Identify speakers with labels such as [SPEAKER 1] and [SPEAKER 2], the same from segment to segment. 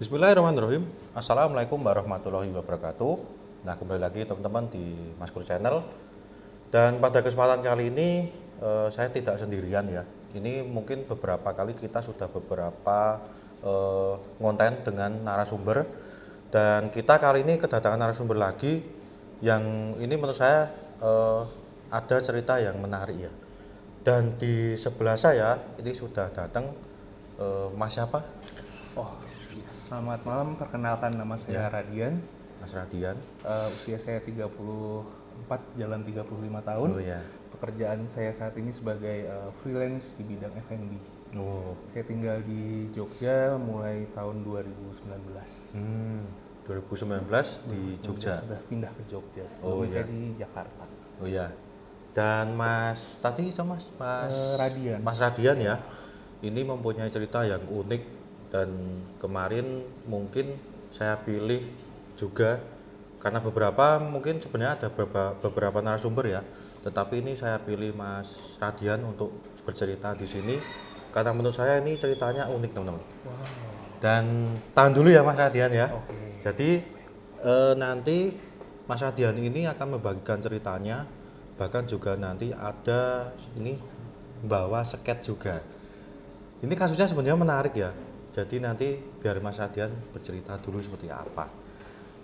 [SPEAKER 1] Bismillahirrahmanirrahim. Assalamualaikum warahmatullahi wabarakatuh. Nah, kembali lagi teman-teman di Maskur Channel. Dan pada kesempatan kali ini saya tidak sendirian ya. Ini mungkin beberapa kali kita sudah beberapa ngonten dengan narasumber. Dan kita kali ini kedatangan narasumber lagi yang ini menurut saya ada cerita yang menarik ya. Dan di sebelah saya ini sudah datang Mas siapa?
[SPEAKER 2] Oh, selamat malam. Perkenalkan, nama saya Radian.
[SPEAKER 1] Mas Radian.
[SPEAKER 2] Usia saya 34, jalan 35 tahun.
[SPEAKER 1] Oh ya.
[SPEAKER 2] Pekerjaan saya saat ini sebagai freelance di bidang F&B.
[SPEAKER 1] Oh.
[SPEAKER 2] Saya tinggal di Jogja mulai tahun 2019.
[SPEAKER 1] 2019 di Jogja.
[SPEAKER 2] Sudah pindah ke Jogja.
[SPEAKER 1] Oh,
[SPEAKER 2] Sebelumnya
[SPEAKER 1] iya.
[SPEAKER 2] saya di Jakarta.
[SPEAKER 1] Oh ya. Dan Mas tadi itu Mas
[SPEAKER 2] Radian.
[SPEAKER 1] Mas Radian ya. Ini mempunyai cerita yang unik dan kemarin mungkin saya pilih juga karena beberapa mungkin sebenarnya ada beberapa narasumber ya. Tetapi ini saya pilih Mas Radian untuk bercerita di sini karena menurut saya ini ceritanya unik teman-teman.
[SPEAKER 2] Wow.
[SPEAKER 1] Dan tahan dulu ya Mas Radian ya.
[SPEAKER 2] Oke.
[SPEAKER 1] Jadi nanti Mas Radian ini akan membagikan ceritanya, bahkan juga nanti ada ini bawa sket juga. Ini kasusnya sebenarnya menarik ya. Jadi nanti biar Mas Radian bercerita dulu seperti apa.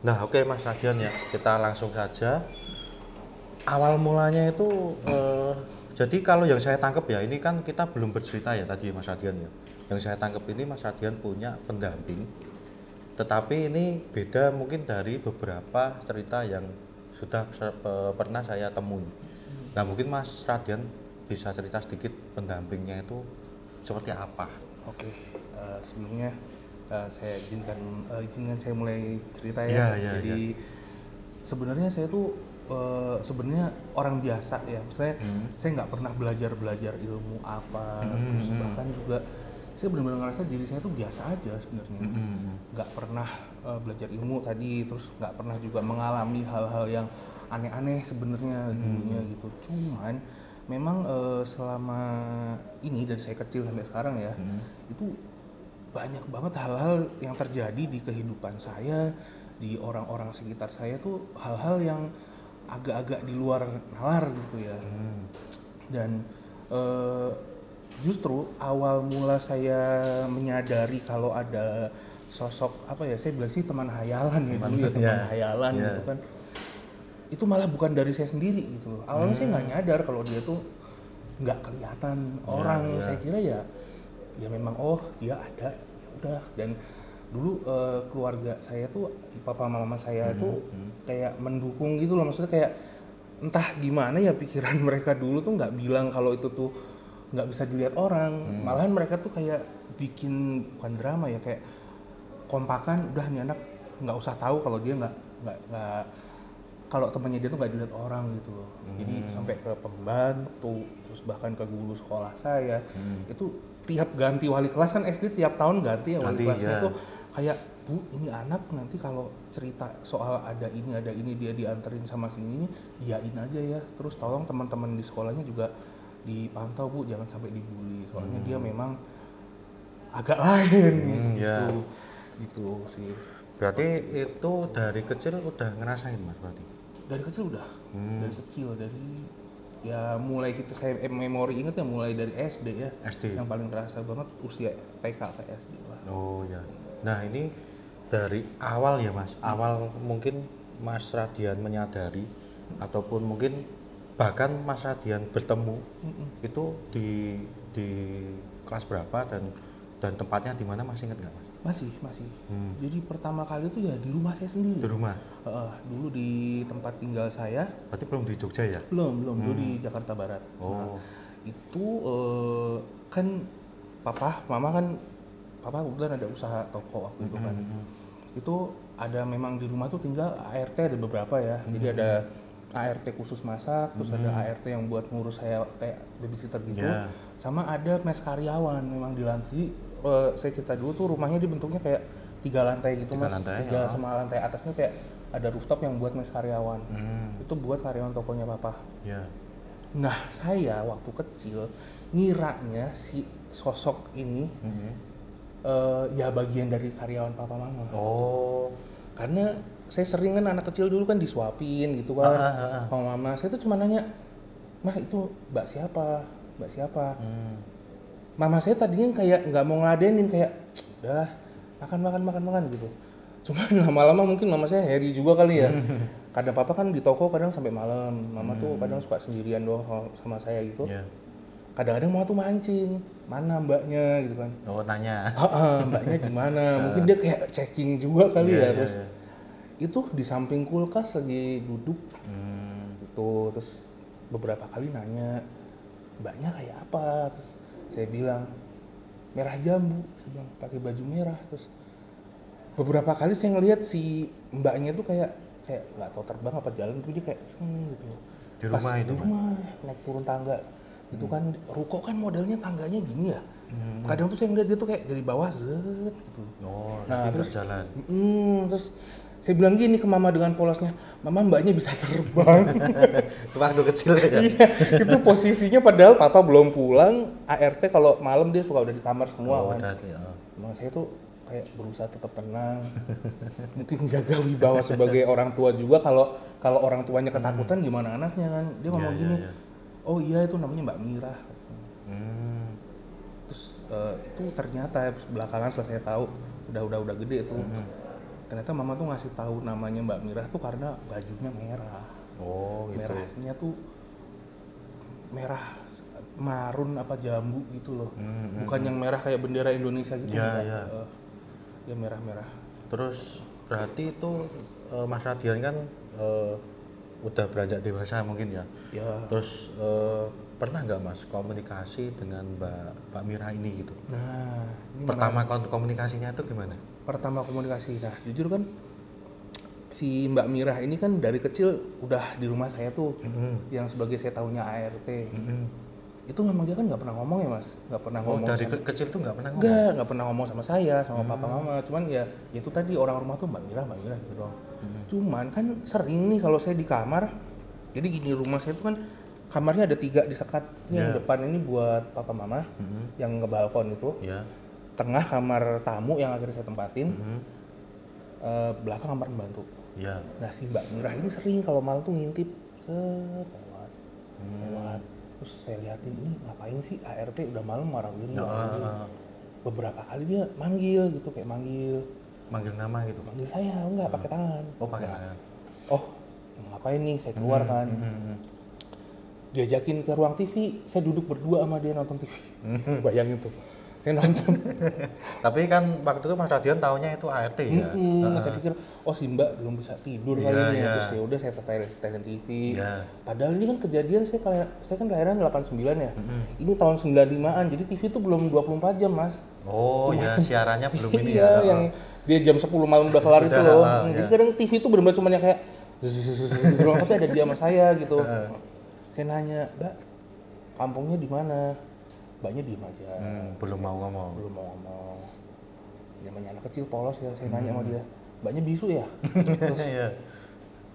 [SPEAKER 1] Nah oke Mas Radian ya, kita langsung saja. Awal mulanya itu jadi kalau yang saya tangkap ya, ini kan kita belum bercerita ya tadi Mas Radian ya. Yang saya tangkap ini Mas Radian punya pendamping. Tetapi ini beda mungkin dari beberapa cerita yang sudah pernah saya temui. Nah mungkin Mas Radian bisa cerita sedikit pendampingnya itu seperti apa?
[SPEAKER 2] Oke. Sebelumnya saya izinkan saya mulai cerita ya. Jadi sebenarnya saya tuh sebenarnya orang biasa ya. Maksudnya saya nggak pernah belajar ilmu apa, terus bahkan juga saya benar-benar ngerasa diri saya tuh biasa aja sebenarnya. Nggak pernah belajar ilmu tadi, terus nggak pernah juga mengalami hal-hal yang aneh-aneh sebenarnya dulunya gitu. Cuman memang selama ini dari saya kecil sampai sekarang ya, itu banyak banget hal-hal yang terjadi di kehidupan saya, di orang-orang sekitar saya tuh hal-hal yang agak-agak di luar nalar gitu ya. Dan justru awal mula saya menyadari kalau ada sosok apa ya, saya bilang sih teman hayalan ya dulu ya, teman hayalan gitu kan. Itu malah bukan dari saya sendiri gitu loh. Awalnya saya nggak nyadar kalau dia tuh nggak kelihatan orang. Saya kira ya memang dia ada, ya udah. Dan dulu keluarga saya tuh, papa mama saya tuh kayak mendukung gitu loh. Maksudnya kayak entah gimana ya pikiran mereka dulu tuh nggak bilang kalau itu tuh nggak bisa dilihat orang. Malahan mereka tuh kayak bikin bukan drama ya, kayak kompakan, udah nih anak nggak usah tahu kalau dia nggak kalau temannya dia tuh nggak dilihat orang gitu loh. Jadi sampai ke pembantu, terus bahkan ke guru sekolah saya. Itu tiap ganti wali kelas kan, SD tiap tahun ganti ya wali kelasnya tuh kayak, Bu ini anak nanti kalau cerita soal ada ini dia dianterin sama sini, iyain aja ya. Terus tolong teman-teman di sekolahnya juga dipantau Bu, jangan sampai dibully. Soalnya dia memang agak lain gitu sih.
[SPEAKER 1] Berarti itu dari kecil udah ngerasain Mas berarti?
[SPEAKER 2] Dari kecil udah, dari ya mulai saya memori inget ya mulai dari SD ya.
[SPEAKER 1] SD.
[SPEAKER 2] Yang paling terasa banget usia TK ke SD lah.
[SPEAKER 1] Oh ya. Nah ini dari awal ya Mas, awal mungkin Mas Radian menyadari ataupun mungkin bahkan Mas Radian bertemu itu di kelas berapa dan tempatnya di mana masih ingat nggak Mas?
[SPEAKER 2] Masih. Jadi pertama kali itu ya di rumah saya sendiri.
[SPEAKER 1] Di rumah?
[SPEAKER 2] Dulu di tempat tinggal saya.
[SPEAKER 1] Berarti belum di Jogja ya?
[SPEAKER 2] Belum. Dulu di Jakarta Barat.
[SPEAKER 1] Oh.
[SPEAKER 2] Nah, itu kan papa kebetulan ada usaha toko waktu itu kan. Itu ada memang di rumah tuh tinggal ART ada beberapa ya. Jadi ada ART khusus masak, terus ada ART yang buat ngurus saya kayak babysitter gitu. Sama ada mes karyawan memang di lantai. Saya cerita dulu tuh rumahnya dia bentuknya kayak 3 lantai gitu Mas. 3 sama lantai atasnya kayak ada rooftop yang buat mes karyawan. Itu buat karyawan tokonya papa. Nah saya waktu kecil ngiranya si sosok ini Ya bagian dari karyawan papa mama.
[SPEAKER 1] Oh.
[SPEAKER 2] Karena saya sering kan anak kecil dulu kan disuapin gitu kan sama mama. Saya tuh cuma nanya, mah itu mbak siapa? Mbak siapa? Mama saya tadinya kayak nggak mau ngeladenin, kayak udah makan gitu. Cuman lama-lama mungkin mama saya Harry juga kali ya. Kadang papa kan di toko kadang sampai malam, mama tuh kadang suka sendirian doang sama saya gitu.
[SPEAKER 1] Yeah.
[SPEAKER 2] Kadang-kadang mama tuh mancing, mana mbaknya gitu kan.
[SPEAKER 1] Oh, tanya.
[SPEAKER 2] Mbaknya di mana? Mungkin dia kayak checking juga kali ya. Terus itu di samping kulkas lagi duduk gitu, terus beberapa kali nanya mbaknya kayak apa, terus saya bilang merah jambu, saya bilang pakai baju merah. Terus beberapa kali saya ngelihat si mbaknya tuh kayak nggak tahu terbang apa jalan, tapi dia kayak gitu
[SPEAKER 1] Di rumah itu,
[SPEAKER 2] di rumah naik turun tangga itu kan. Ruko kan modelnya tangganya gini ya. Kadang tuh saya ngeliat dia tuh kayak dari bawah zet gitu.
[SPEAKER 1] Oh,
[SPEAKER 2] Nah,
[SPEAKER 1] terus jalan.
[SPEAKER 2] Terus saya bilang gini ke mama dengan polosnya, mama mbaknya bisa terbang.
[SPEAKER 1] Itu waktu kecil ya?
[SPEAKER 2] Iya, itu posisinya padahal papa belum pulang. ART kalau malam dia suka udah di kamar semua kan. Mama saya tuh kayak berusaha tetap tenang. Mungkin jaga wibawa sebagai orang tua juga. Kalau orang tuanya ketakutan gimana anaknya kan. Dia ngomong gini, oh iya itu namanya Mbak Mira. Terus itu ternyata belakangan setelah saya tahu udah gede tuh. Ternyata mama tuh ngasih tahu namanya Mbak Mira tuh karena bajunya merah.
[SPEAKER 1] Oh, gitu.
[SPEAKER 2] Merahnya tuh merah marun apa jambu gitu loh. Bukan yang merah kayak bendera Indonesia gitu.
[SPEAKER 1] Ya.
[SPEAKER 2] Ya merah-merah.
[SPEAKER 1] Terus berarti itu Mas Radian kan udah beranjak dewasa mungkin ya.
[SPEAKER 2] Ya.
[SPEAKER 1] Terus pernah nggak Mas komunikasi dengan Mbak Mira ini gitu?
[SPEAKER 2] Nah, ini
[SPEAKER 1] pertama komunikasinya itu gimana?
[SPEAKER 2] Pertama komunikasi. Nah, jujur kan si Mbak Mira ini kan dari kecil udah di rumah saya tuh, yang sebagai saya tahunya ART. Itu memang dia kan nggak pernah ngomong ya Mas, nggak pernah ngomong.
[SPEAKER 1] Dari kecil tuh nggak pernah ngomong?
[SPEAKER 2] Nggak pernah ngomong sama saya, sama papa mama. Cuman ya itu tadi orang rumah tuh Mbak Mira gitu doang. Cuman kan sering nih kalau saya di kamar, jadi gini rumah saya tuh kan kamarnya ada 3 disekat. Yang depan ini buat papa mama, yang ke balkon itu. Tengah kamar tamu yang akhirnya saya tempatin, belakang kamar pembantu. Nah si Mbak Mira ini sering kalau malam tuh ngintip lewat. Terus saya liatin ini ngapain sih ART udah malam marah-marah. Beberapa kali dia manggil gitu, kayak manggil
[SPEAKER 1] nama gitu.
[SPEAKER 2] Manggil saya enggak pakai tangan.
[SPEAKER 1] Oh, pakai tangan.
[SPEAKER 2] Oh ngapain nih, saya keluar kan. Diajakin ke ruang TV, saya duduk berdua sama dia nonton TV. Bayangin tuh, saya nonton.
[SPEAKER 1] Tapi kan waktu itu Mas Radian taunya itu ART ya.
[SPEAKER 2] Saya pikir, oh si Mbak belum bisa tidur kali ini. Terus ya udah saya setelin TV. Padahal ini kan kejadian saya kan kelahiran 89 ya. Ini tahun 95-an, jadi TV itu belum 24 jam Mas.
[SPEAKER 1] Oh iya, siarannya belum ini
[SPEAKER 2] ya. Yang dia jam 10 malam udah kelar itu loh. Jadi kadang TV itu benar-benar cuma yang kayak tapi ada dia sama saya gitu. Saya nanya, Mbak, kampungnya di mana? Mbaknya diem aja.
[SPEAKER 1] Belum mau ngomong.
[SPEAKER 2] Namanya anak kecil polos ya, saya nanya sama dia, Mbaknya bisu ya? Terus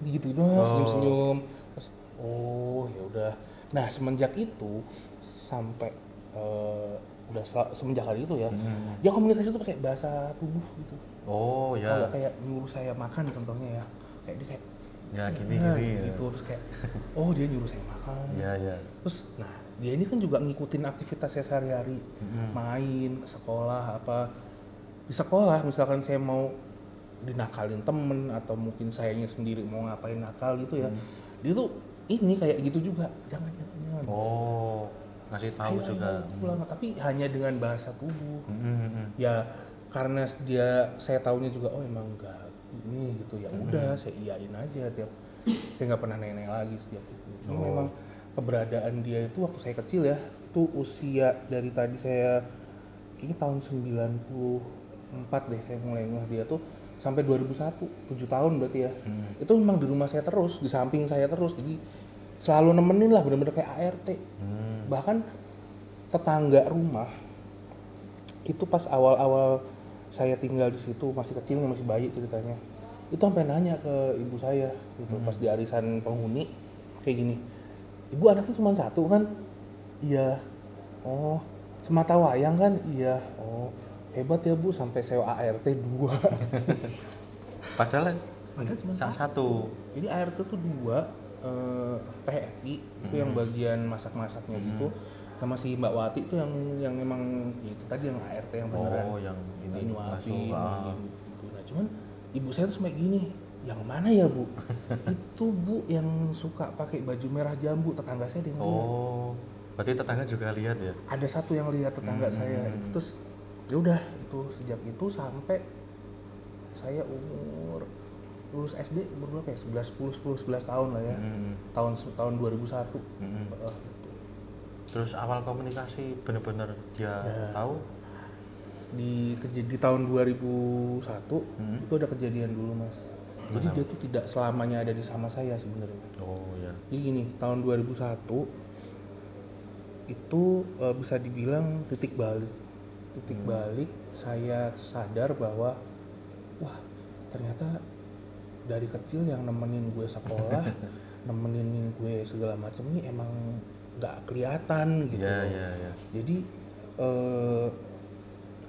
[SPEAKER 2] gitu dong, senyum-senyum. Terus oh ya udah. Nah semenjak itu sampai semenjak hari itu ya, dia komunikasi itu pakai bahasa tubuh gitu.
[SPEAKER 1] Oh ya.
[SPEAKER 2] Kalau kayak nyuruh saya makan contohnya ya, kayak dia kayak
[SPEAKER 1] ya gini
[SPEAKER 2] gitu. Terus kayak oh dia nyuruh saya makan.
[SPEAKER 1] Iya.
[SPEAKER 2] Terus nah dia ini kan juga ngikutin aktivitas saya sehari-hari, main ke sekolah apa. Di sekolah misalkan saya mau dinakalin temen atau mungkin sayanya sendiri mau ngapain nakal gitu ya, dia tuh ini kayak gitu juga, jangan.
[SPEAKER 1] Oh, ngasih tahu juga.
[SPEAKER 2] Pulang, tapi hanya dengan bahasa tubuh. Ya karena saya taunya juga oh emang enggak ini gitu ya udah saya iyain aja saya nggak pernah nanya lagi setiap itu. Memang keberadaan dia itu waktu saya kecil ya, tuh usia dari tadi saya kayaknya tahun 94 deh saya mulai ngeh dia tuh sampai 2001, 7 tahun berarti ya. Itu memang di rumah saya terus, di samping saya terus, jadi selalu nemenin lah, bener-bener kayak ART. Bahkan tetangga rumah itu pas awal-awal saya tinggal di situ masih kecil, masih bayi ceritanya, itu sampai nanya ke ibu saya gitu, pas di arisan penghuni kayak gini, ibu anaknya cuma 1 kan? Iya. Oh semata wayang kan? Iya. Oh hebat ya Bu sampai sewa ART 2.
[SPEAKER 1] Padahal
[SPEAKER 2] Cuma
[SPEAKER 1] salah satu.
[SPEAKER 2] Jadi ART tuh 2, PRI itu yang bagian masak-masaknya gitu, sama si Mbak Wati itu yang emang ya itu tadi yang ART yang beneran.
[SPEAKER 1] Oh, yang ini
[SPEAKER 2] nyuapin
[SPEAKER 1] masuk.
[SPEAKER 2] gitu. Nah cuman ibu saya tuh sampai gini, yang mana ya Bu? Itu Bu yang suka pakai baju merah jambu, tetangga saya ada yang lihat.
[SPEAKER 1] Oh, berarti tetangga juga lihat ya?
[SPEAKER 2] Ada satu yang lihat tetangga saya. Terus ya udah itu sejak itu sampai saya umur lulus SD umur berapa ya? 11 tahun lah ya. Tahun 2001. Gitu.
[SPEAKER 1] Terus awal komunikasi bener-bener dia tahu?
[SPEAKER 2] Di tahun 2001 itu ada kejadian dulu Mas. Jadi dia tuh tidak selamanya ada di sama saya sebenarnya.
[SPEAKER 1] Oh ya.
[SPEAKER 2] Jadi gini, tahun 2001 itu bisa dibilang titik balik. Titik balik saya sadar bahwa wah ternyata dari kecil yang nemenin gue sekolah, nemenin gue segala macam ini emang nggak kelihatan gitu.
[SPEAKER 1] Iya.
[SPEAKER 2] Jadi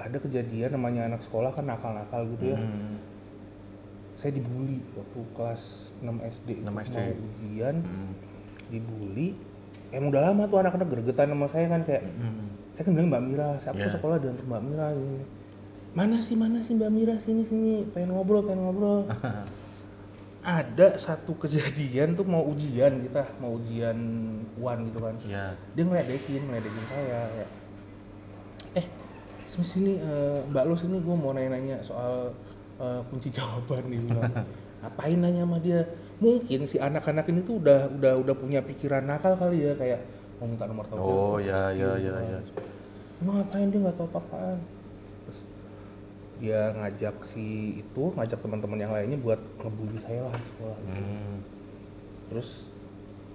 [SPEAKER 2] ada kejadian namanya anak sekolah kan nakal-nakal gitu ya. Saya dibully waktu kelas 6 SD.
[SPEAKER 1] Mau
[SPEAKER 2] ujian, dibully. Emang udah lama tuh anak-anak gregetan sama saya kan kayak. Saya kan bilang Mbak Mira, saya tuh sekolah dengan Mbak Mira ini. Mana sih Mbak Mira sini pengen ngobrol. Ada satu kejadian tuh mau ujian UAN gitu kan.
[SPEAKER 1] Iya.
[SPEAKER 2] Dia ngeledekin saya ya. Sini Mbak lo sini gue mau nanya soal kunci jawaban nih bilang. Ngapain nanya sama dia? Mungkin si anak-anak ini tuh udah punya pikiran nakal kali ya kayak mau minta nomor telepon.
[SPEAKER 1] Oh ya.
[SPEAKER 2] Emang ngapain dia nggak tahu apa-apaan. Terus dia ngajak teman-teman yang lainnya buat ngebully saya lah di sekolah. Terus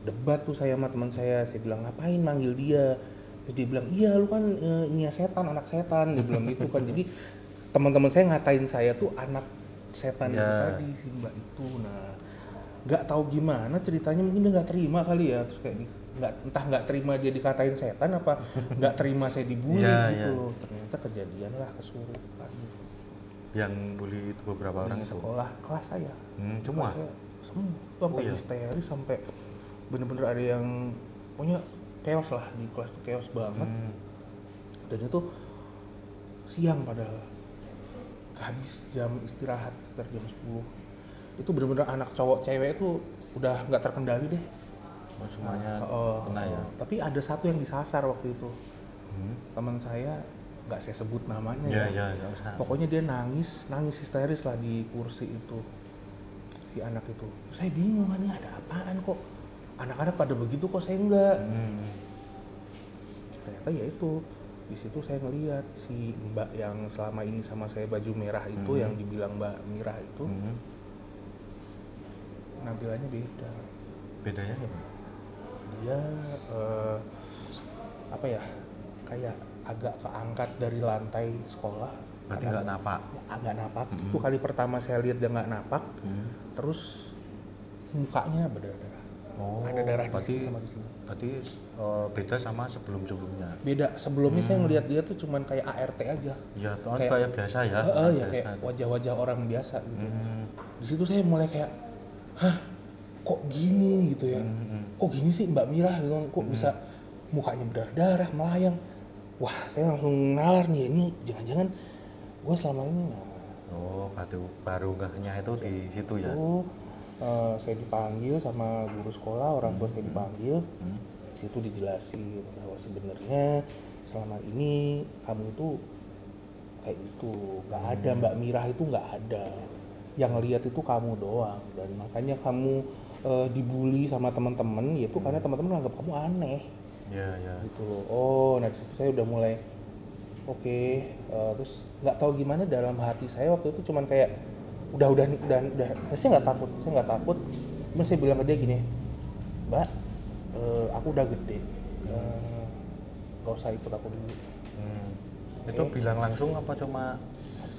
[SPEAKER 2] debat tuh saya sama teman saya bilang ngapain manggil dia. Terus dia bilang iya lu kan ini setan, anak setan, dia bilang gitu kan. Jadi teman-teman saya ngatain saya tuh anak setan itu tadi si Mbak itu. Nah nggak tahu gimana ceritanya, mungkin dia nggak terima kali ya, terus kayak nggak terima dia dikatain setan apa nggak terima saya dibully gitu. Ternyata kejadian lah kesurupan.
[SPEAKER 1] Yang bully itu beberapa orang
[SPEAKER 2] di sekolah kelas saya.
[SPEAKER 1] Cuma
[SPEAKER 2] sampai histeris, sampai bener-bener ada yang pokoknya chaos lah di kelas tuh, chaos banget. Dan itu siang padahal habis jam istirahat sekitar jam 10. Itu bener-bener anak cowok cewek itu udah nggak terkendali deh.
[SPEAKER 1] Semuanya kena ya.
[SPEAKER 2] Tapi ada satu yang disasar waktu itu. Teman saya nggak saya sebut namanya ya. Pokoknya dia nangis histeris lah di kursi itu, si anak itu. Saya bingung kan, ini ada apaan kok anak-anak pada begitu kok saya enggak. Ternyata ya itu di situ saya ngelihat si Mbak yang selama ini sama saya baju merah itu, yang dibilang Mbak Mira itu, penampilannya beda.
[SPEAKER 1] Bedanya apa?
[SPEAKER 2] Dia apa ya, kayak agak keangkat dari lantai sekolah.
[SPEAKER 1] Berarti nggak napak?
[SPEAKER 2] Agak napak. Itu kali pertama saya lihat dia nggak napak. Terus mukanya berdarah. Ada darah di sini sama di sini.
[SPEAKER 1] Berarti beda sama sebelum-sebelumnya? Beda.
[SPEAKER 2] Sebelumnya saya ngelihat dia tuh cuman kayak ART aja.
[SPEAKER 1] Iya, kayak biasa ya?
[SPEAKER 2] Ya kayak wajah-wajah orang biasa gitu. Di situ saya mulai kayak, hah, kok gini gitu ya? Kok gini sih Mbak Mira gitu? Kok bisa mukanya berdarah, melayang? Wah, saya langsung nalar nih, ini jangan-jangan gue selama ini.
[SPEAKER 1] Baru ngehnya itu di situ ya?
[SPEAKER 2] Saya dipanggil sama guru sekolah, orang tua saya dipanggil. Situ dijelasin bahwa sebenarnya selama ini kamu itu kayak gitu, nggak ada Mbak Mira itu nggak ada, yang lihat itu kamu doang, dan makanya kamu dibully sama teman-teman, yaitu karena teman-teman anggap kamu aneh. Gitu loh. Nah disitu saya udah mulai terus nggak tahu gimana dalam hati saya waktu itu cuman kayak udah saya nggak takut. Cuma saya bilang ke dia gini, Mbak, aku udah gede, nggak usah ikut aku dulu.
[SPEAKER 1] Itu bilang langsung apa cuma?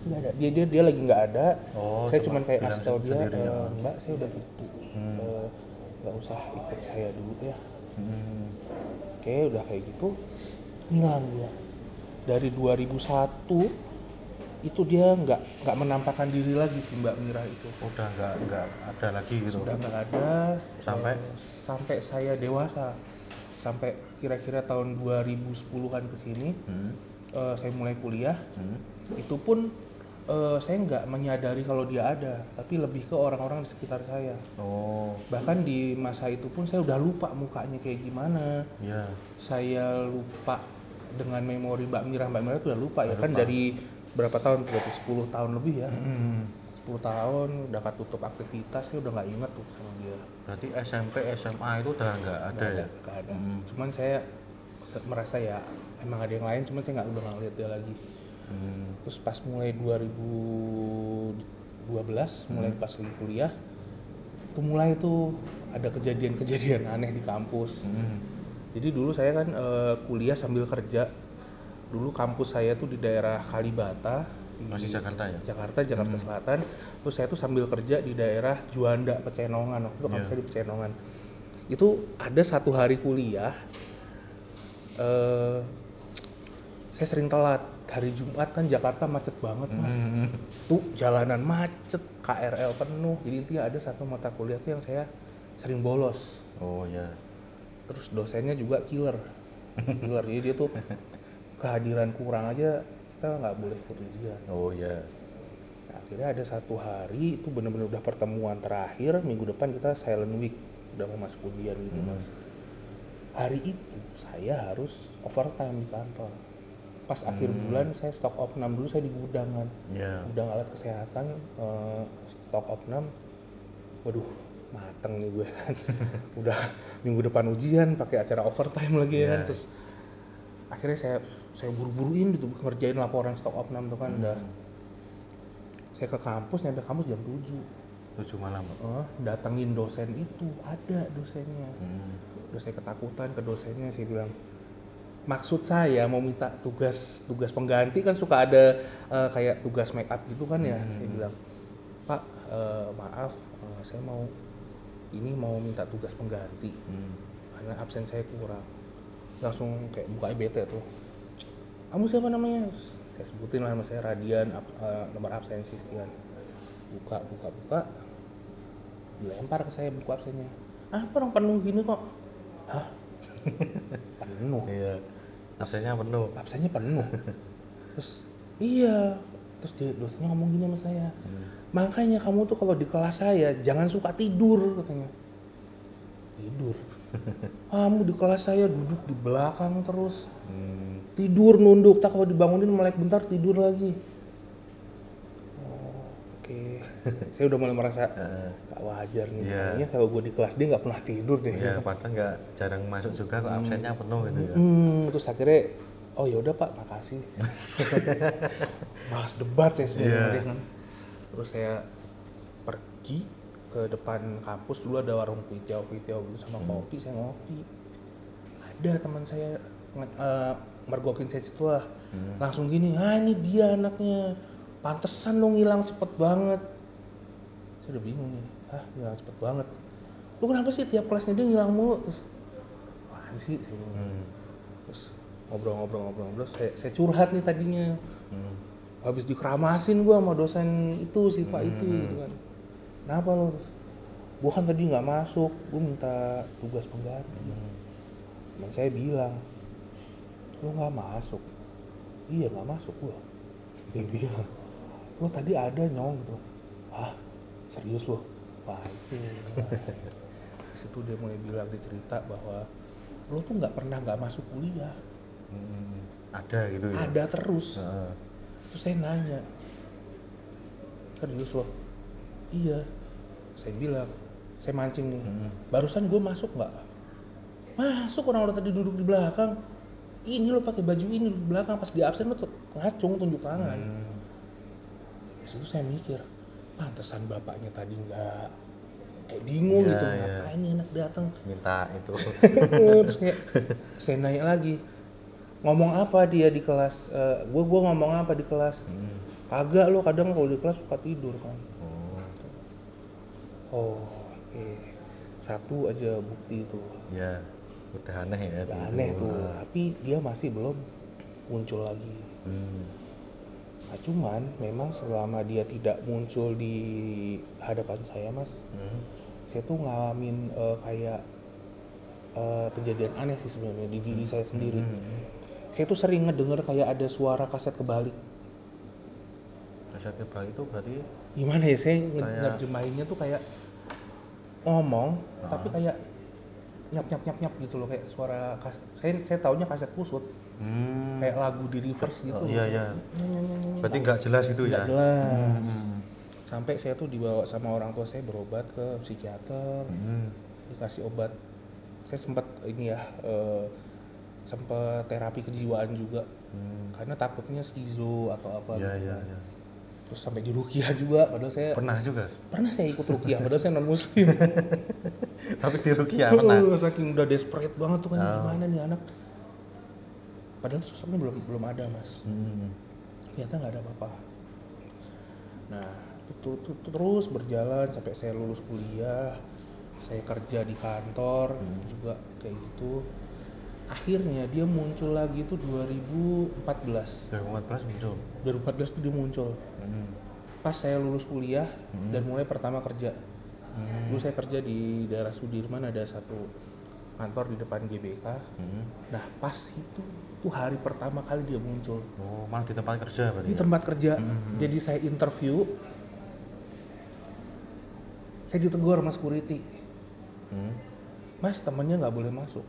[SPEAKER 2] Nggak ada, dia lagi nggak ada. Saya cuman kayak ngasih tahu dia, Mbak saya udah gitu, nggak usah ikut saya dulu ya. Udah kayak gitu ngilang dia. Dari 2001 itu dia nggak menampakkan diri lagi si Mbak Mira itu.
[SPEAKER 1] Udah nggak ada lagi gitu.
[SPEAKER 2] Sudah nggak ada
[SPEAKER 1] Sampai?
[SPEAKER 2] sampai saya dewasa, sampai kira-kira tahun 2010-an ke sini. Saya mulai kuliah. Itu pun saya nggak menyadari kalau dia ada, tapi lebih ke orang-orang di sekitar saya. Bahkan di masa itu pun saya udah lupa mukanya kayak gimana. Saya lupa dengan memori Mbak Mira itu udah lupa ya kan, dari berapa tahun, berarti 10 tahun lebih ya. 10 tahun udah tutup aktivitas, ya udah nggak inget tuh sama dia.
[SPEAKER 1] Berarti SMP, SMA itu udah nggak ada ya?
[SPEAKER 2] Nggak ada. Cuman saya merasa ya emang ada yang lain, cuman saya udah nggak lihat dia lagi. Terus pas mulai 2012, mulai pas lagi kuliah, itu mulai tuh ada kejadian-kejadian aneh di kampus. Jadi dulu saya kan kuliah sambil kerja. Dulu kampus saya tuh di daerah Kalibata.
[SPEAKER 1] Masih Jakarta ya?
[SPEAKER 2] Jakarta Selatan. Terus saya tuh sambil kerja di daerah Juanda, Pecenongan. Waktu itu kampus saya di Pecenongan. Itu ada satu hari kuliah, saya sering telat. Hari Jumat kan Jakarta macet banget mas. Tuh jalanan macet, KRL penuh. Jadi intinya ada satu mata kuliah tuh yang saya sering bolos. Terus dosennya juga killer. Jadi dia tuh kehadiran kurang aja kita nggak boleh ikut ujian. Nah, akhirnya ada satu hari itu benar-benar udah pertemuan terakhir, minggu depan kita silent week, udah mau masuk ujian gitu mas. Hari itu saya harus overtime di kantor. Pas akhir bulan saya stok opnam dulu, saya di gudang kan. Gudang alat kesehatan, stok opnam. Waduh, mateng nih gue kan. Udah minggu depan ujian, pakai acara overtime lagi ya kan. Terus akhirnya saya buru-buruin gitu ngerjain laporan stok opnam tuh kan. Udah saya ke kampus, nyampe kampus jam 7
[SPEAKER 1] malam.
[SPEAKER 2] Datengin dosen itu, ada dosennya. Udah saya ketakutan ke dosennya, saya bilang, maksud saya mau minta tugas pengganti, kan suka ada kayak tugas make up gitu kan ya. Saya bilang, Pak, maaf, saya mau minta tugas pengganti karena absen saya kurang. Langsung kayak bukanya bete tuh, kamu siapa namanya? Saya sebutin lah nama saya, Radian, nomor absensi sekian. Buka, dilempar ke saya buku absennya. Orang penuh gini kok. Hah? Penuh?
[SPEAKER 1] Iya, absennya penuh.
[SPEAKER 2] Terus iya, terus dosennya ngomong gini sama saya, makanya kamu tuh kalau di kelas saya jangan suka tidur, katanya. Tidur? Kamu di kelas saya duduk di belakang terus, tidur nunduk, tak kalau dibangunin melek bentar tidur lagi. Oke. Saya udah mulai merasa tak wajar nih. Kayaknya kalau gue di kelas dia nggak pernah tidur deh.
[SPEAKER 1] Padahal jarang masuk juga kok, absennya penuh gitu ya.
[SPEAKER 2] Terus akhirnya, oh ya udah Pak, makasih. Malas debat saya sebenarnya kan. Terus saya pergi ke depan kampus, dulu ada warung kuitiau gitu sama kopi, saya ngopi. Ada teman saya mergokin saya situ lah. Langsung gini, ini dia anaknya. Pantesan lo ngilang cepet banget. Saya udah bingung nih, ngilang cepet banget. Lu kenapa sih tiap kelasnya dia ngilang mulu? Terus, wah sih, terus ngobrol, saya curhat nih tadinya. Habis dikeramasin gua sama dosen itu, si Pak itu gitu kan. Kenapa lo? Gua kan tadi nggak masuk, gua minta tugas pengganti. Dan saya bilang, lo nggak masuk? Iya nggak masuk gua. Dia bilang, lo tadi ada nyong gitu. Hah? Serius lo? Wah itu. Situ dia mulai bilang, dicerita bahwa lo tuh nggak pernah nggak masuk kuliah.
[SPEAKER 1] Ada gitu ya?
[SPEAKER 2] Ada terus. Terus saya nanya, serius lo? Iya. Saya bilang, saya mancing nih. Barusan gue masuk nggak? Masuk, orang tadi duduk di belakang. Ini lo pakai baju ini di belakang, pas di absen lo ngacung tunjuk tangan. Terus itu saya mikir, pantesan bapaknya tadi nggak, kayak bingung gitu, ngapain nih anak datang
[SPEAKER 1] minta itu.
[SPEAKER 2] Terus kayak saya nanya lagi, ngomong apa dia di kelas? Gue ngomong apa di kelas? Kagak, lo kadang kalau di kelas suka tidur kan. Oke. Satu aja bukti itu.
[SPEAKER 1] Ya, udah aneh ya.
[SPEAKER 2] Udah aneh tuh, tapi dia masih belum muncul lagi. Nah, cuman memang selama dia tidak muncul di hadapan saya mas, saya tuh ngalamin kayak kejadian aneh sih sebenarnya di diri saya sendiri. Saya tuh sering ngedenger kayak ada suara kaset kebalik.
[SPEAKER 1] Kaset kebalik itu berarti
[SPEAKER 2] Gimana ya, saya nerjemahinnya tuh kayak ngomong tapi kayak nyap gitu loh, kayak suara saya taunya kaset kusut. Kayak lagu di reverse gitu.
[SPEAKER 1] Iya. Berarti nggak jelas gitu ya?
[SPEAKER 2] Nggak jelas. Sampai saya tuh dibawa sama orang tua saya berobat ke psikiater, dikasih obat. Saya sempat sempat terapi kejiwaan juga, karena takutnya skizo atau apa.
[SPEAKER 1] Iya.
[SPEAKER 2] Terus sampai di ruqyah juga, padahal saya pernah saya ikut ruqyah, padahal saya non muslim.
[SPEAKER 1] Tapi di ruqyah pernah.
[SPEAKER 2] Saking udah desperate banget tuh kan, gimana nih anak. Padahal sosoknya belum ada mas. Ternyata nggak ada apa-apa. Nah itu terus berjalan sampai saya lulus kuliah, saya kerja di kantor juga kayak gitu. Akhirnya dia muncul lagi tuh 2014
[SPEAKER 1] muncul.
[SPEAKER 2] 2014 tuh dia muncul. Pas saya lulus kuliah dan mulai pertama kerja. Dulu saya kerja di daerah Sudirman, ada satu kantor di depan GBK. Nah pas itu tuh hari pertama kali dia muncul.
[SPEAKER 1] Oh, malah di tempat kerja berarti?
[SPEAKER 2] Di tempat kerja. Jadi saya interview, saya ditegur sama security. Mas, temennya nggak boleh masuk.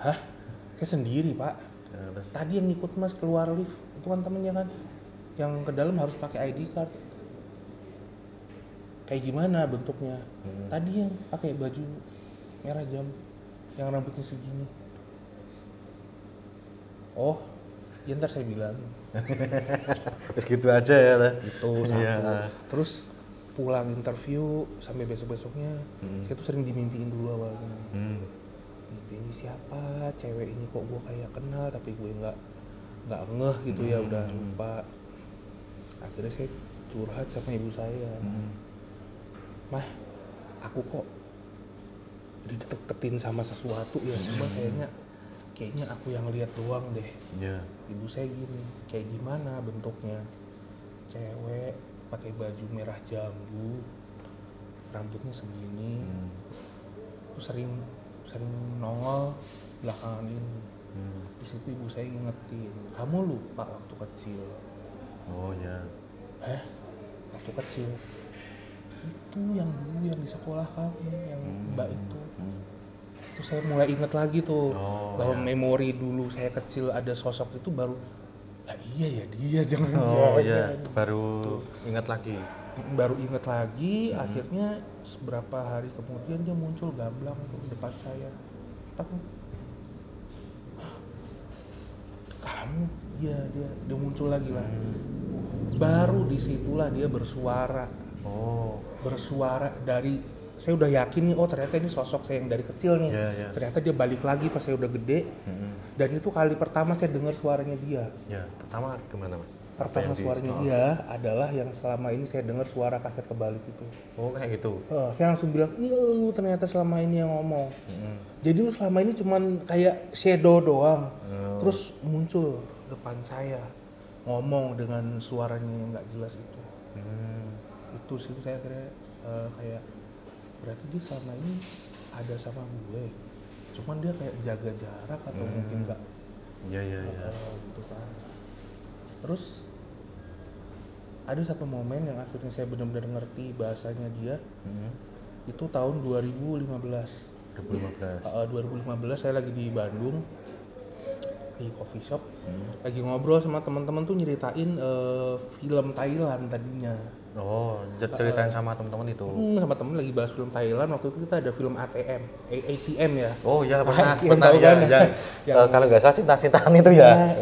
[SPEAKER 2] Hah? Saya sendiri pak.
[SPEAKER 1] Ya, terus?
[SPEAKER 2] Tadi yang ikut mas keluar lift itu kan temennya kan, yang ke dalam harus pakai ID card. Kayak gimana bentuknya? Tadi yang pakai baju merah jam, yang rambutnya segini. Oh, ya ntar saya bilang.
[SPEAKER 1] Terus gitu aja ya?
[SPEAKER 2] Itu satu.
[SPEAKER 1] Iya.
[SPEAKER 2] Terus pulang interview sampai besok-besoknya, saya tuh sering dimimpiin dulu awalnya. Mimpi ini siapa, cewek ini kok gue kayak kenal tapi gue nggak ngeh gitu ya, udah lupa. Akhirnya saya curhat sama ibu saya. Mah, aku kok dideket-deketin sama sesuatu ya, cuma kayaknya aku yang lihat doang deh. Ibu saya gini, kayak gimana bentuknya? Cewek pakai baju merah jambu, rambutnya segini, terus sering nongol belakangan ini. Di situ ibu saya ngingetin, kamu lupa waktu kecil.
[SPEAKER 1] Oh ya.
[SPEAKER 2] Hah? Waktu kecil? Itu yang dulu yang di sekolah kamu, yang mbak itu. Terus saya mulai inget lagi tuh, bahwa memori dulu saya kecil ada sosok itu, baru iya ya dia, jangan-jangan.
[SPEAKER 1] Iya, baru ingat lagi. Akhirnya beberapa hari kemudian dia muncul gamblang tuh depan saya. Kamu? Iya, dia muncul lagi lah. Baru disitulah dia bersuara. Bersuara dari, saya udah yakin nih, oh ternyata ini sosok saya yang dari kecil nih. Ternyata dia balik lagi pas saya udah gede. Dan itu kali pertama saya dengar suaranya dia. Pertama gimana Mas?
[SPEAKER 2] Pertama suaranya dia adalah yang selama ini saya dengar suara kaset kebalik itu.
[SPEAKER 1] Oh kayak gitu?
[SPEAKER 2] Saya langsung bilang, iya lu ternyata selama ini yang ngomong. Jadi lu selama ini cuman kayak shadow doang. Terus muncul depan saya, ngomong dengan suaranya yang gak jelas itu. Itu sih saya kira kayak, berarti dia selama ini ada sama gue. Cuman dia kayak jaga jarak atau mungkin gak.
[SPEAKER 1] Iya.
[SPEAKER 2] Gitu kan. Terus ada satu momen yang akhirnya saya benar-benar ngerti bahasanya dia. Itu tahun 2015 saya lagi di Bandung di coffee shop, lagi ngobrol sama teman-teman tuh nyeritain film Thailand tadinya.
[SPEAKER 1] Ceritain sama teman-teman itu.
[SPEAKER 2] Sama temen lagi bahas film Thailand. Waktu itu kita ada film ATM ya.
[SPEAKER 1] Oh iya pernah ya. Kalau nggak salah cinta-cintaan itu ya.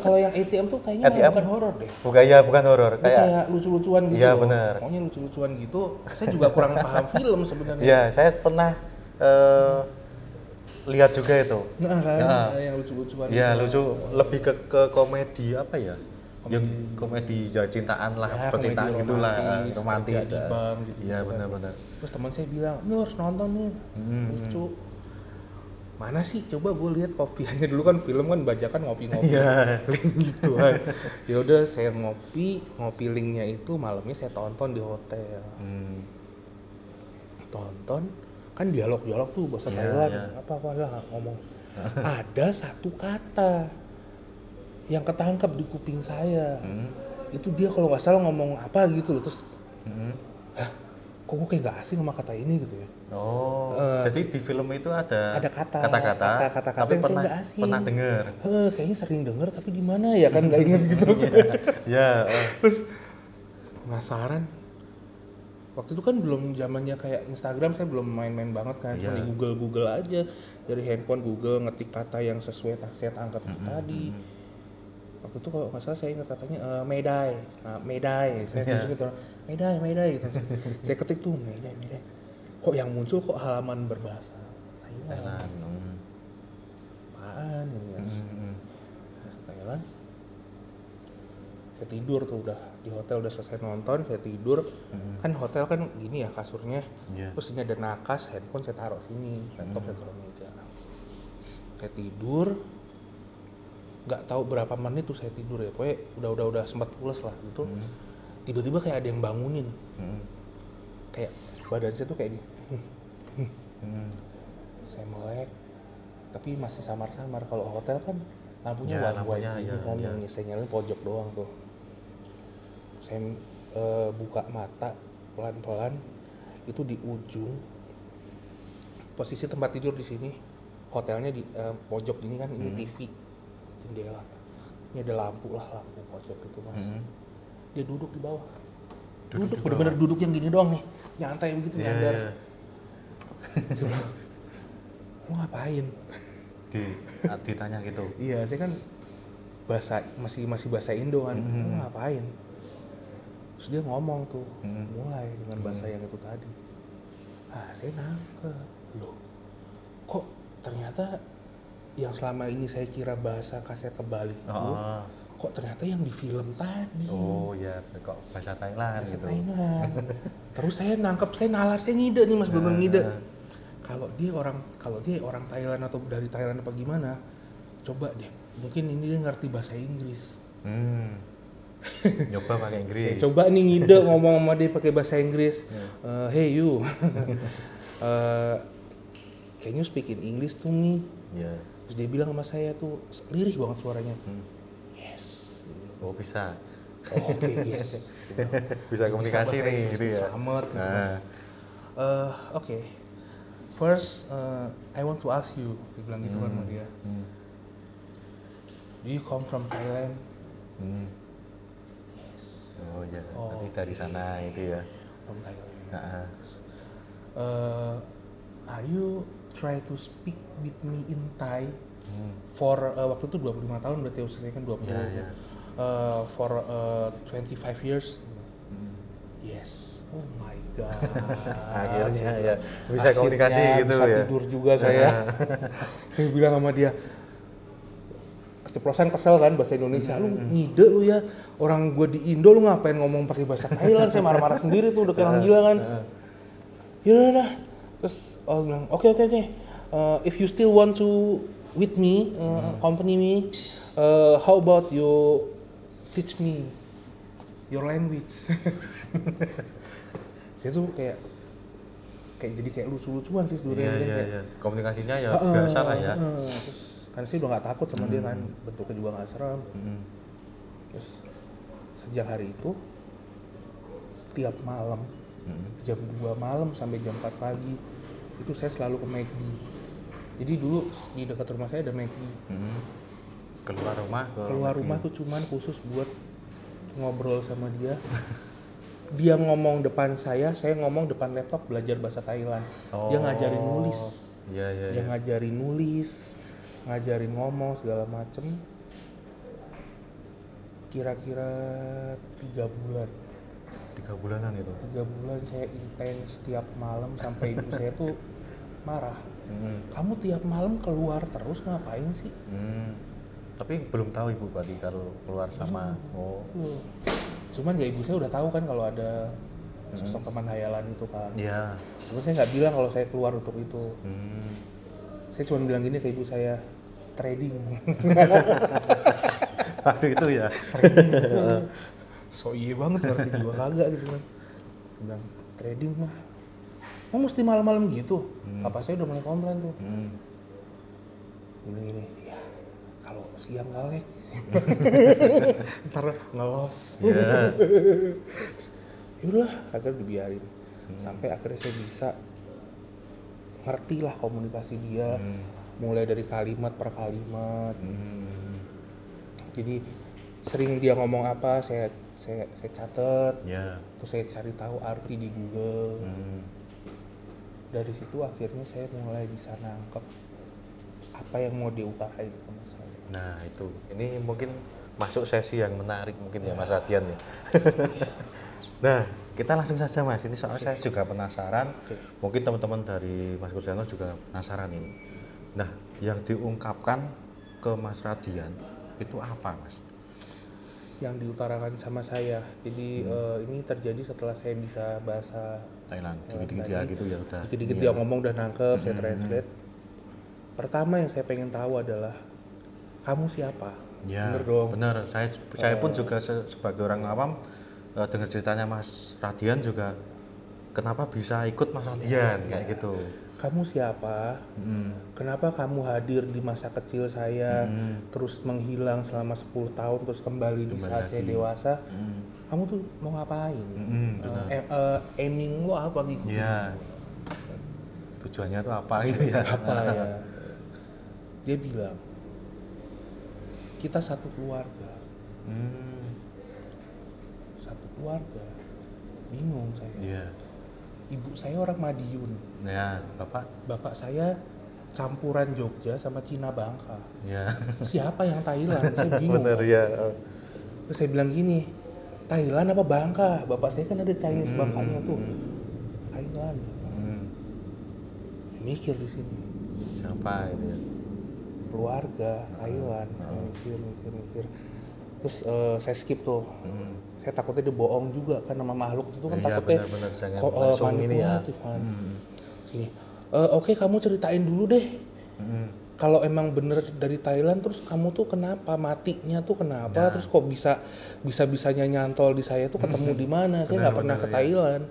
[SPEAKER 2] Kalau yang ATM tuh kayaknya ATM, bukan horor deh.
[SPEAKER 1] Bukan horor.
[SPEAKER 2] Kayak lucu-lucuan gitu.
[SPEAKER 1] Iya benar.
[SPEAKER 2] Pokoknya lucu-lucuan gitu. Saya juga kurang paham film sebenarnya.
[SPEAKER 1] Iya, saya pernah lihat juga itu.
[SPEAKER 2] Yang lucu-lucuan.
[SPEAKER 1] Iya lucu, lebih ke komedi apa ya? Yang komedi ya cintaan lah, percintaan gitulah, romantis.
[SPEAKER 2] Gitu.
[SPEAKER 1] Iya benar-benar.
[SPEAKER 2] Terus teman saya bilang, "Lu harus nonton nih, lucu." mana sih, coba gue lihat kopiannya dulu, kan film kan bajakan ngopi-ngopi.
[SPEAKER 1] Iya.
[SPEAKER 2] Link gitu kan. Ya udah saya ngopi linknya itu malamnya saya tonton di hotel. Tonton kan dialog tuh bahasa Thailand, apa lah ngomong. Ada satu kata yang ketangkap di kuping saya. Itu dia kalau nggak salah ngomong apa gitu loh, terus hah, kok gue kayak nggak asing sama kata ini gitu ya.
[SPEAKER 1] Jadi di film itu ada
[SPEAKER 2] kata-kata
[SPEAKER 1] tapi
[SPEAKER 2] yang saya nggak asing.
[SPEAKER 1] pernah dengar.
[SPEAKER 2] Kayaknya sering denger tapi di mana ya kan, nggak inget gitu. Terus penasaran. Waktu itu kan belum zamannya kayak Instagram, saya belum main-main banget kan, cuma di Google aja, dari handphone Google ngetik kata yang sesuai saya tangkap itu tadi. Waktu itu kalau nggak salah saya ingat katanya Medai, saya tulis gitu, Medai gitu. Saya ketik tuh Medai. Kok yang muncul kok halaman berbahasa Thailand. Apaan ini ya? Bahasa Thailand. Saya tidur tuh, udah di hotel, udah selesai nonton, saya tidur. Kan hotel kan gini ya kasurnya. Terus ini ada nakas, handphone saya taruh sini, laptop saya taruh meja. Saya tidur. Nggak tahu berapa menit tuh saya tidur ya, pokoknya udah sempat pulas lah gitu. Tiba-tiba kayak ada yang bangunin. Kayak badan saya tuh kayak di saya melek, tapi masih samar-samar. Kalau hotel kan lampunya white kan, yang saya nyalain pojok doang tuh. Saya buka mata pelan-pelan, itu di ujung posisi tempat tidur di sini, hotelnya di pojok gini kan, ini TV, jendela, ini ada lampu pojok itu mas. Dia duduk di bawah, duduk bener-bener duduk yang gini doang nih, nyantai begitu nyandar. Lu ngapain?
[SPEAKER 1] Ditanya gitu.
[SPEAKER 2] Iya, saya kan masih bahasa Indo kan. Lu ngapain? Terus dia ngomong tuh, mulai dengan bahasa yang itu tadi. Saya nangkep. Loh, kok ternyata yang selama ini saya kira bahasa kaset kebalik itu, kok ternyata yang di film tadi.
[SPEAKER 1] Oh ya, kok bahasa Thailand gitu.
[SPEAKER 2] Thailand. Terus saya nangkep, saya nalar, saya ngide nih mas, bener ngide. Kalau dia orang Thailand atau dari Thailand apa gimana, coba deh, mungkin ini dia ngerti bahasa Inggris.
[SPEAKER 1] Nyoba pakai Inggris.
[SPEAKER 2] Saya coba nih ngide ngomong sama dia pakai bahasa Inggris. Hey you, can you speak in English to me? Terus dia bilang sama saya tuh, lirih banget suaranya. Yes.
[SPEAKER 1] Oh bisa.
[SPEAKER 2] Oke, yes.
[SPEAKER 1] Bisa komunikasi nih gitu ya.
[SPEAKER 2] Selamat gitu. Oke. First, I want to ask you, dia bilang gitu kan sama dia. Do you come from Thailand? Yes.
[SPEAKER 1] Oh ya, nanti dari sana itu ya.
[SPEAKER 2] From Thailand. Are you try to speak with me in Thai for waktu itu 25 tahun berarti usianya kan 20. For 25 years. Yes. Oh my god.
[SPEAKER 1] Akhirnya ya bisa komunikasi gitu
[SPEAKER 2] bisa
[SPEAKER 1] ya.
[SPEAKER 2] Tidur juga saya. Saya bilang sama dia, keceplosan kesel kan bahasa Indonesia. Lu ngide lu ya. Orang gue di Indo lu ngapain ngomong pakai bahasa Thailand? Saya marah-marah sendiri tuh, udah kayak orang gila kan. Ya udah. Terus bilang, oke. If you still want to with me, accompany me, how about you teach me your language? Saya tuh kayak jadi kayak lucu-lucuan sih sebenarnya.
[SPEAKER 1] Iya. Komunikasinya ya biasa lah ya.
[SPEAKER 2] Terus kan saya udah nggak takut sama dia kan, bentuknya juga nggak serem. Terus sejak hari itu tiap malam jam 2 malam sampai jam 4 pagi itu saya selalu ke McD. Jadi dulu di dekat rumah saya ada McD. Keluar rumah tuh cuman khusus buat ngobrol sama dia. Dia ngomong depan saya ngomong depan laptop belajar bahasa Thailand. Dia ngajarin nulis. Dia ngajarin nulis, ngajarin ngomong segala macem. Kira-kira 3 bulan.
[SPEAKER 1] 3 bulanan itu.
[SPEAKER 2] 3 bulan saya intens tiap malam sampai ibu saya tuh marah. Kamu tiap malam keluar terus ngapain sih?
[SPEAKER 1] Tapi belum tahu ibu berarti kalau keluar sama.
[SPEAKER 2] Cuman ya ibu saya udah tahu kan kalau ada sosok teman hayalan itu kan.
[SPEAKER 1] Iya.
[SPEAKER 2] Terus saya nggak bilang kalau saya keluar untuk itu. Saya cuma bilang gini ke ibu saya, trading.
[SPEAKER 1] Waktu itu ya.
[SPEAKER 2] So iya banget, ngerti juga kagak gitu kan. Bilang, trading mah. Oh mesti malam-malam gitu? Papa saya udah mulai komplain tuh. Bilang gini, ya kalau siang ngelek. Ntar ngelos.
[SPEAKER 1] Iya.
[SPEAKER 2] Yaudah, akhirnya dibiarin. Sampai akhirnya saya bisa ngerti lah komunikasi dia. Mulai dari kalimat per kalimat. Jadi sering dia ngomong apa, saya catat.
[SPEAKER 1] Ya.
[SPEAKER 2] Terus saya cari tahu arti di Google. Dari situ akhirnya saya mulai bisa nangkep apa yang mau diutarain sama saya.
[SPEAKER 1] Nah itu, ini mungkin masuk sesi yang menarik mungkin ya Mas Radian ya. Nah kita langsung saja Mas, ini soalnya saya juga penasaran. Mungkin teman-teman dari Mas Kursiano juga penasaran ini. Nah yang diungkapkan ke Mas Radian itu apa Mas?
[SPEAKER 2] Yang diutarakan sama saya. Jadi ini terjadi setelah saya bisa bahasa
[SPEAKER 1] Thailand, dikit-dikit ya gitu ya udah.
[SPEAKER 2] Dikit-dikit dia ngomong udah nangkep, saya translate. Pertama yang saya pengen tahu adalah kamu siapa?
[SPEAKER 1] Ya,
[SPEAKER 2] Bener dong.
[SPEAKER 1] bener. Saya pun juga sebagai orang awam dengar ceritanya Mas Radian juga kenapa bisa ikut Mas Radian kayak gitu.
[SPEAKER 2] Kamu siapa? Kenapa kamu hadir di masa kecil saya, terus menghilang selama 10 tahun, terus kembali di saat saya dewasa? Kamu tuh mau ngapain? Aiming lo apa gitu?
[SPEAKER 1] Iya. Tujuannya tuh apa gitu ya?
[SPEAKER 2] Apa ya? Dia bilang, kita satu keluarga. Satu keluarga. Bingung saya.
[SPEAKER 1] Iya.
[SPEAKER 2] Ibu saya orang Madiun.
[SPEAKER 1] Ya,
[SPEAKER 2] Bapak saya campuran Jogja sama Cina Bangka.
[SPEAKER 1] Ya.
[SPEAKER 2] Siapa yang Thailand? Saya bingung.
[SPEAKER 1] Bener ya.
[SPEAKER 2] Terus saya bilang gini, Thailand apa Bangka? Bapak saya kan ada Chinese Bangkanya tuh. Thailand. Mikir di sini.
[SPEAKER 1] Siapa itu ya?
[SPEAKER 2] Keluarga Thailand. Mikir. Terus saya skip tuh. Saya takutnya dia bohong juga kan nama makhluk itu kan takutnya
[SPEAKER 1] bener,
[SPEAKER 2] manipulatif kan. Sini. Oke, kamu ceritain dulu deh. Kalau emang bener dari Thailand, terus kamu tuh kenapa matinya tuh kenapa? Terus kok bisanya nyantol di saya tuh ketemu di mana? Saya nggak pernah ke Thailand.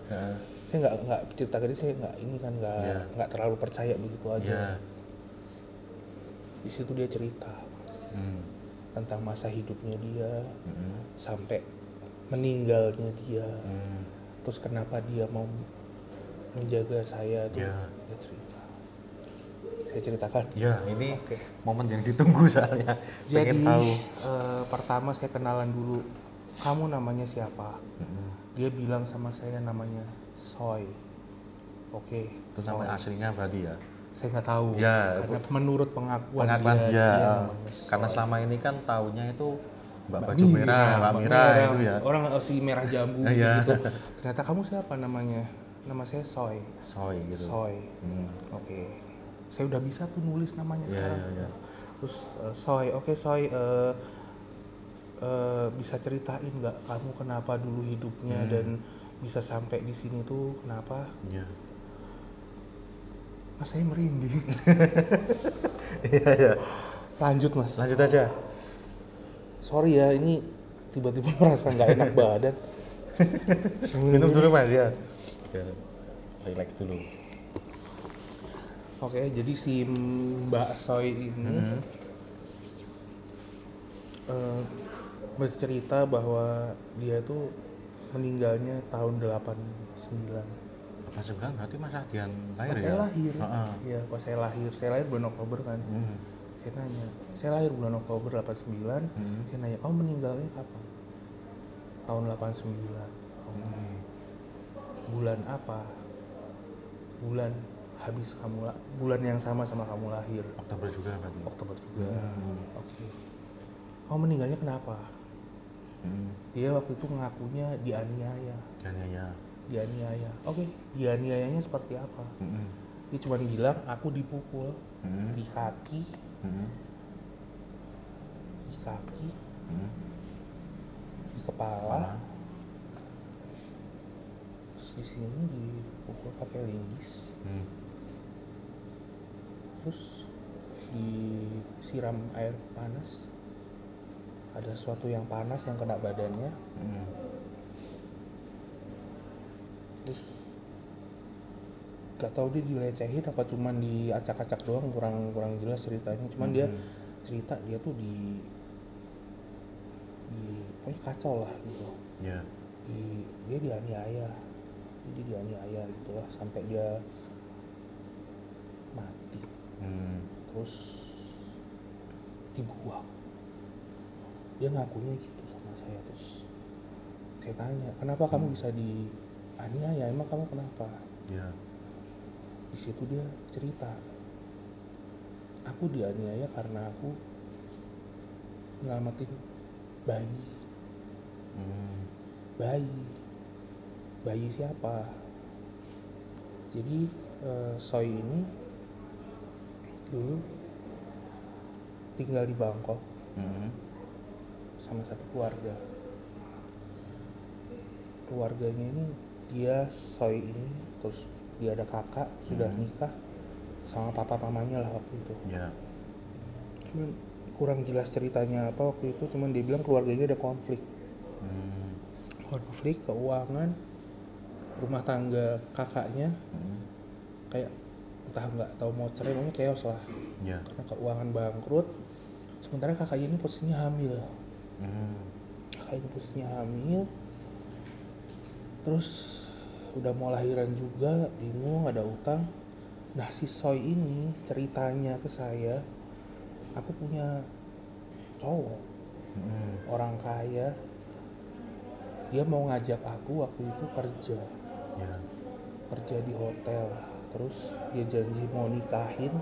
[SPEAKER 2] Saya nggak cerita ke dia, saya nggak terlalu percaya begitu aja. Di situ dia cerita tentang masa hidupnya dia sampai meninggalnya dia. Terus kenapa dia mau menjaga saya tuh dia cerita. Saya ceritakan.
[SPEAKER 1] Ya, ini momen yang ditunggu soalnya.
[SPEAKER 2] Jadi,
[SPEAKER 1] pengen tahu.
[SPEAKER 2] Pertama saya kenalan dulu. Kamu namanya siapa? Dia bilang sama saya namanya Soy. Oke.
[SPEAKER 1] Itu nama aslinya berarti ya?
[SPEAKER 2] Saya nggak tahu.
[SPEAKER 1] Ya.
[SPEAKER 2] Karena menurut pengakuan
[SPEAKER 1] dia. Karena selama ini kan taunya itu Mbak Baju Merah, Mbak Mira itu ya.
[SPEAKER 2] Orang si merah jambu gitu. Ternyata kamu siapa namanya? Nama saya Soy.
[SPEAKER 1] Soy gitu.
[SPEAKER 2] Soy. Oke. Saya udah bisa tuh nulis namanya sekarang. Terus Soy, oke Soy, bisa ceritain nggak kamu kenapa dulu hidupnya dan bisa sampai di sini tuh kenapa? Mas saya merinding. Iya. Lanjut Mas.
[SPEAKER 1] Lanjut aja.
[SPEAKER 2] Sorry ya, ini tiba-tiba merasa nggak enak badan.
[SPEAKER 1] Minum dulu Mas ya. Relax dulu.
[SPEAKER 2] Oke, jadi si Mbak Soy ini bercerita bahwa dia tuh meninggalnya tahun 89.
[SPEAKER 1] 89 berarti Mas Radian lahir
[SPEAKER 2] pas
[SPEAKER 1] ya?
[SPEAKER 2] Saya lahir. Iya, pas saya lahir. Saya lahir bulan Oktober kan. Saya nanya, saya lahir bulan Oktober 89. Saya nanya, kamu meninggalnya kapan? Tahun 89. Bulan apa? Bulan habis bulan yang sama kamu lahir.
[SPEAKER 1] Oktober juga berarti?
[SPEAKER 2] Oktober juga. Oke. Kamu meninggalnya kenapa? Dia waktu itu ngakunya dianiaya. Dianiaya. Oke, dianiayanya seperti apa? Dia cuma bilang aku dipukul di kaki, di kepala, terus di sini dipukul pakai linggis, terus disiram air panas, ada sesuatu yang panas yang kena badannya. Terus gak tahu dia dilecehin apa cuman diacak-acak doang, kurang jelas ceritanya. Cuman dia cerita dia tuh di pokoknya kacau lah gitu.
[SPEAKER 1] Yeah.
[SPEAKER 2] Dia dianiaya gitu lah sampai dia mati. Terus dibuang. Dia ngakunya gitu sama saya. Terus saya tanya, kenapa kamu bisa dianiaya, emang kamu kenapa?
[SPEAKER 1] Yeah.
[SPEAKER 2] Di situ dia cerita, aku dianiaya karena aku nyelamatin bayi. Bayi siapa? Jadi Soy ini dulu tinggal di Bangkok sama satu keluarga. Keluarganya ini dia Soy ini, terus dia ada kakak sudah nikah sama papa mamanya lah waktu itu.
[SPEAKER 1] Yeah.
[SPEAKER 2] Cuman kurang jelas ceritanya apa waktu itu, cuman dia bilang keluarganya ada konflik. Konflik keuangan rumah tangga kakaknya, kayak entah nggak tahu mau cerai, pokoknya chaos lah.
[SPEAKER 1] Yeah.
[SPEAKER 2] Karena keuangan bangkrut. Sementara kakaknya ini posisinya hamil. Kakaknya posisinya hamil. Terus udah mau lahiran juga, bingung, ada utang. Nah si Soy ini ceritanya ke saya, aku punya cowok, orang kaya, dia mau ngajak aku waktu itu kerja.
[SPEAKER 1] Yeah.
[SPEAKER 2] Kerja di hotel, terus dia janji mau nikahin,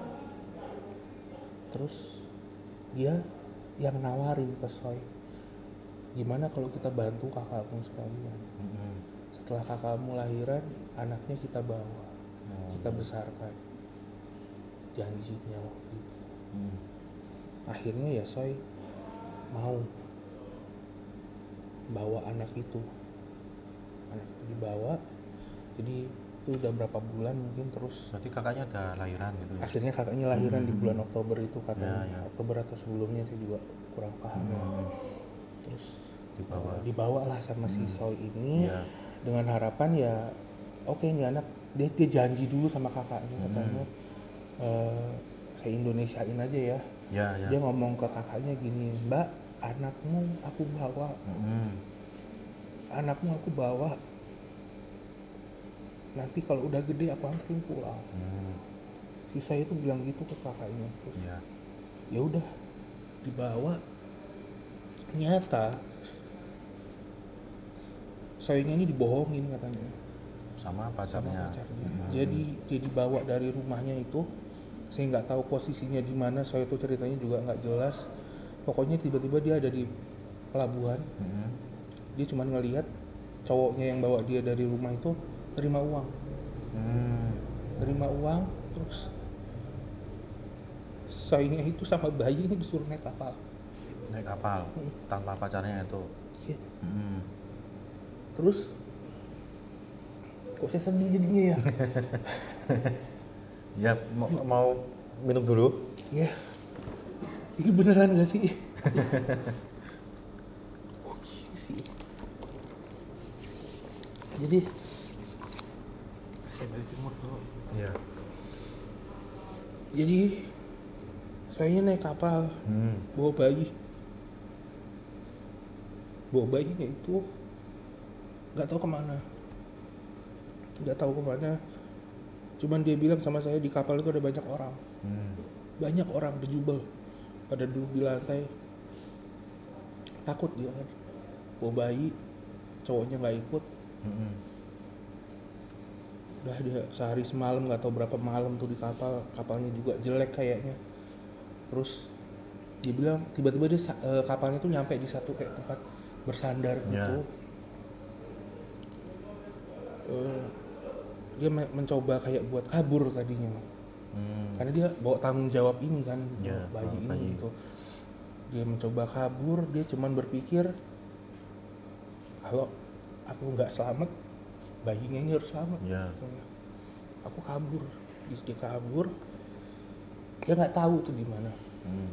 [SPEAKER 2] terus dia yang nawarin ke Soy, gimana kalau kita bantu kakakmu sekalian. Setelah kakakmu lahiran, anaknya kita bawa, kita besarkan, janjinya waktu itu. Akhirnya ya Soy mau bawa anak itu dibawa. Jadi itu udah berapa bulan mungkin, terus
[SPEAKER 1] Berarti kakaknya ada lahiran gitu ya?
[SPEAKER 2] akhirnya kakaknya lahiran di bulan Oktober itu katanya.
[SPEAKER 1] Ya.
[SPEAKER 2] Oktober atau sebelumnya sih juga kurang paham. Terus dibawa lah sama si Soy ini.
[SPEAKER 1] Ya.
[SPEAKER 2] Dengan harapan ya oke, ini anak dia janji dulu sama kakaknya katanya, saya Indonesiain aja ya.
[SPEAKER 1] Ya.
[SPEAKER 2] Dia ngomong ke kakaknya gini, Mbak, anakmu aku bawa. Anakmu aku bawa, nanti kalau udah gede aku anterin pulang. Si saya itu bilang gitu ke kakaknya. Terus ya udah dibawa. Nyata sayanya ini dibohongin katanya
[SPEAKER 1] sama pacarnya.
[SPEAKER 2] Jadi dia dibawa dari rumahnya itu, saya nggak tahu posisinya di mana. Saya itu ceritanya juga nggak jelas. Pokoknya tiba-tiba dia ada di pelabuhan. Dia cuma ngelihat cowoknya yang bawa dia dari rumah itu terima uang. Terima uang, terus sayangnya itu sama bayi ini disuruh naik kapal.
[SPEAKER 1] Tanpa pacarnya itu.
[SPEAKER 2] Iya. Terus kok saya sedih jadinya ya.
[SPEAKER 1] Ya, mau minum dulu?
[SPEAKER 2] Iya. Ini beneran gak sih? Oh gini sih. Jadi saya balikin mood dulu.
[SPEAKER 1] Iya.
[SPEAKER 2] Jadi saya naik kapal, bawa bayi. Bawa bayinya itu nggak tahu kemana. Cuman dia bilang sama saya di kapal itu ada banyak orang. Banyak orang berjubel pada duduk di lantai. Takut dia kan. Bawa bayi, cowoknya nggak ikut. Udah dia sehari semalam, nggak tahu berapa malam tuh di kapal. Kapalnya juga jelek kayaknya. Terus dia bilang tiba-tiba dia kapalnya tuh nyampe di satu kayak tempat bersandar gitu. Dia mencoba kayak buat kabur tadinya. Karena dia bawa tanggung jawab ini kan gitu, bayi ini gitu. Dia mencoba kabur, dia cuman berpikir kalau aku nggak selamat, bayinya ini harus selamat. Aku kabur. Dia kabur. Dia nggak tahu tuh di mana.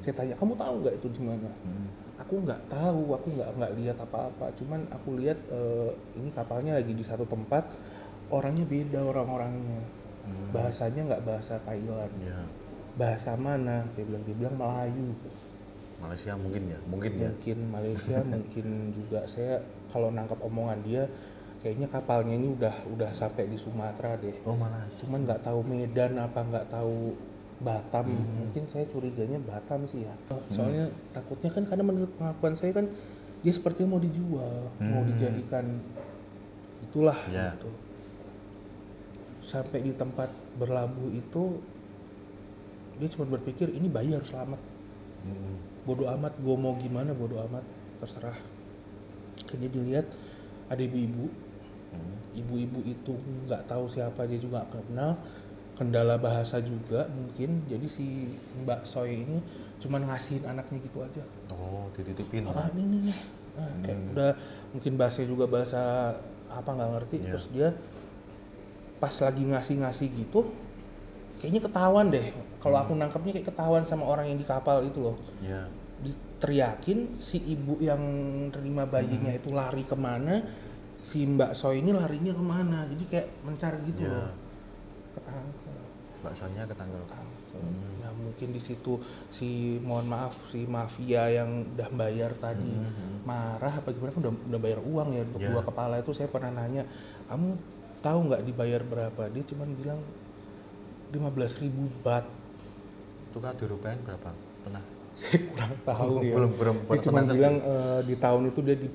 [SPEAKER 2] Saya tanya, kamu tahu nggak itu di mana? Aku nggak tahu, aku nggak lihat apa-apa. Cuman aku lihat ini kapalnya lagi di satu tempat, orangnya beda orang-orangnya. Bahasanya nggak bahasa Thailand.
[SPEAKER 1] Ya.
[SPEAKER 2] Bahasa mana? Dia bilang Melayu.
[SPEAKER 1] Malaysia mungkin ya, mungkin ya.
[SPEAKER 2] Mungkin Malaysia, mungkin juga saya kalau nangkap omongan dia, kayaknya kapalnya ini udah sampai di Sumatera deh.
[SPEAKER 1] Oh malah.
[SPEAKER 2] Cuman nggak tahu Medan apa nggak tahu Batam. Mungkin saya curiganya Batam sih ya. Soalnya takutnya kan karena menurut pengakuan saya kan dia sepertinya mau dijual, mau dijadikan itulah
[SPEAKER 1] Ya.
[SPEAKER 2] gitu. Sampai di tempat berlabuh itu dia cuma berpikir ini bayi harus selamat. Bodoh amat, gue mau gimana bodoh amat, terserah. Akhirnya dilihat ada ibu-ibu. Ibu-ibu itu nggak tahu siapa, dia juga nggak kenal. Kendala bahasa juga mungkin, jadi si Mbak Soy ini cuman ngasihin anaknya gitu aja.
[SPEAKER 1] Oh, dititipin.
[SPEAKER 2] Ini. Nah, kayak udah mungkin bahasa juga bahasa apa nggak ngerti.
[SPEAKER 1] Yeah.
[SPEAKER 2] Terus dia pas lagi ngasih gitu, kayaknya ketahuan deh. Kalau aku nangkapnya kayak ketahuan sama orang yang di kapal itu loh.
[SPEAKER 1] Ya.
[SPEAKER 2] Diteriakin, si ibu yang terima bayinya itu lari kemana, si Mbak Soy ini larinya kemana. Jadi kayak mencari gitu
[SPEAKER 1] Ya.
[SPEAKER 2] loh. Ketangkep.
[SPEAKER 1] Baksonya ketangkep.
[SPEAKER 2] Nah mungkin di situ si mafia yang udah bayar tadi marah apa gimana, kan udah bayar uang ya untuk dua kepala itu. Saya pernah nanya, kamu tahu nggak dibayar berapa? Dia cuma bilang 15.000 baht.
[SPEAKER 1] Itu kan dirupiahin berapa? Pernah?
[SPEAKER 2] Saya kurang tahu ya.
[SPEAKER 1] Belum
[SPEAKER 2] Dia cuma bilang di tahun itu dia di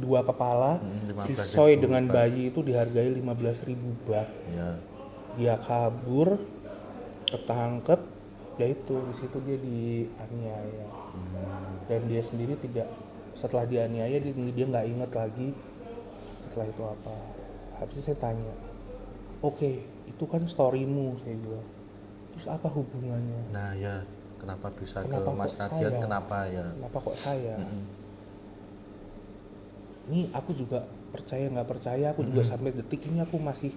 [SPEAKER 2] dua kepala si Soy dengan bayi itu dihargai 15.000 baht.
[SPEAKER 1] Ya.
[SPEAKER 2] Dia kabur, ketangkep, ya itu di situ dia dianiaya. Dan dia sendiri tidak, setelah dianiaya dia nggak inget lagi setelah itu apa. Habis itu saya tanya, oke, itu kan storymu, saya bilang. Terus apa hubungannya?
[SPEAKER 1] Nah ya, kenapa bisa
[SPEAKER 2] Kenapa
[SPEAKER 1] ke Mas
[SPEAKER 2] kok
[SPEAKER 1] Radian?
[SPEAKER 2] saya?
[SPEAKER 1] Kenapa ya?
[SPEAKER 2] Kenapa kok saya? Ini aku juga percaya nggak percaya, aku juga sampai detik ini aku masih